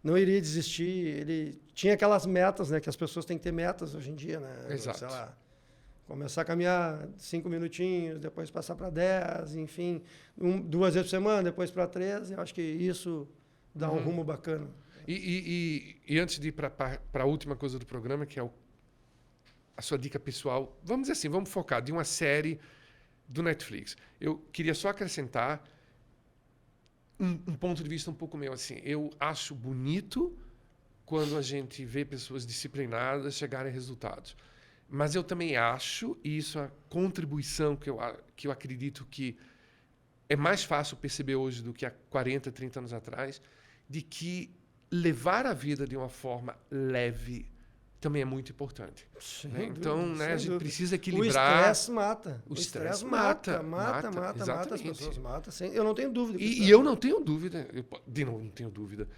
não iria desistir. Ele tinha aquelas metas, né? Que as pessoas têm que ter metas hoje em dia, né? Exato. Sei lá, começar a caminhar 5 minutinhos, depois passar para 10, enfim, 2 vezes por semana, depois para 3. Eu acho que isso dá um rumo bacana. E antes de ir para a última coisa do programa, que é a sua dica pessoal, vamos dizer assim, vamos focar de uma série do Netflix. Eu queria só acrescentar um ponto de vista um pouco meu. Assim, eu acho bonito quando a gente vê pessoas disciplinadas chegarem a resultados. Mas eu também acho, e isso é a contribuição que eu acredito que é mais fácil perceber hoje do que há 40, 30 anos atrás, de que levar a vida de uma forma leve também é muito importante. Né? Então, né, a gente precisa equilibrar. O estresse mata. O estresse mata As pessoas. Mata. Eu não tenho dúvida. E eu não tenho dúvida, de novo, não tenho dúvida,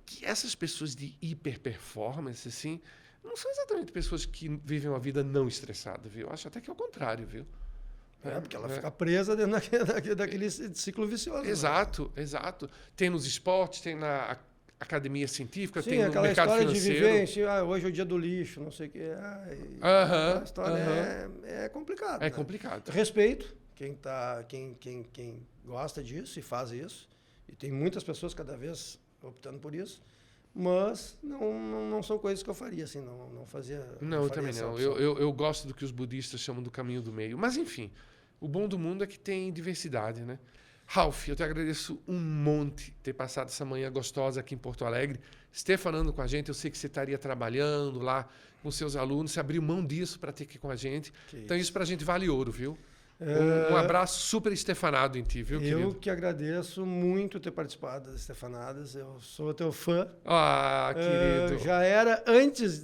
que essas pessoas de hiperperformance, assim, não são exatamente pessoas que vivem uma vida não estressada, viu? Eu acho até que é o contrário, viu? Porque ela fica presa dentro daquele ciclo vicioso. Exato. Tem nos esportes, tem na academia científica, Sim, tem no aquela mercado história financeiro. de viver, hoje é o dia do lixo, não sei o quê. A história é complicada. É né? complicado. Respeito quem gosta disso e faz isso. E tem muitas pessoas cada vez optando por isso. Mas não são coisas que eu faria, assim, não fazia... Não, eu também não. Eu gosto do que os budistas chamam do caminho do meio. Mas, enfim, o bom do mundo é que tem diversidade, né? Ralph, eu te agradeço um monte ter passado essa manhã gostosa aqui em Porto Alegre. Stefanando com a gente, eu sei que você estaria trabalhando lá com seus alunos, você abriu mão disso para ter aqui com a gente. Então isso para a gente vale ouro, viu? Um abraço super estefanado em ti, viu, querido? Eu que agradeço muito ter participado das Estefanadas. Eu sou teu fã. Ah, querido. Já era antes,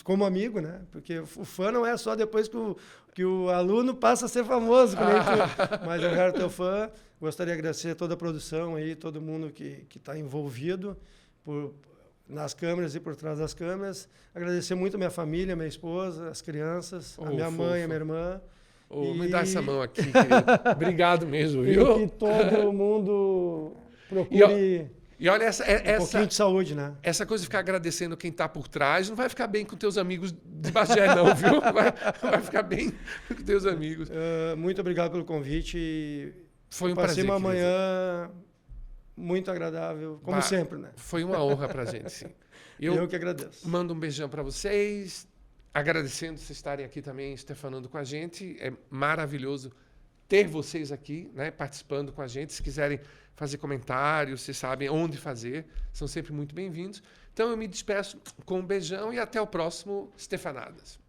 como amigo, né? Porque o fã não é só depois que o aluno passa a ser famoso, mas eu já era teu fã. Gostaria de agradecer toda a produção aí, todo mundo que está envolvido nas câmeras e por trás das câmeras. Agradecer muito a minha família, minha esposa, as crianças, a minha mãe, a minha irmã. Me dá essa mão aqui, querido. Obrigado mesmo, viu? E que todo mundo procure e olha, um pouquinho de saúde, né? Essa coisa de ficar agradecendo quem está por trás não vai ficar bem com teus amigos de Bagé, não, viu? Vai ficar bem com teus amigos. Muito obrigado pelo convite. Foi um prazer. Passei uma manhã muito agradável, como sempre, né? Foi uma honra pra gente, sim. Eu que agradeço. Mando um beijão para vocês. Agradecendo vocês estarem aqui também, Stefanando com a gente. É maravilhoso ter vocês aqui, né, participando com a gente. Se quiserem fazer comentários, vocês sabem onde fazer. São sempre muito bem-vindos. Então, eu me despeço com um beijão e até o próximo Stefanadas.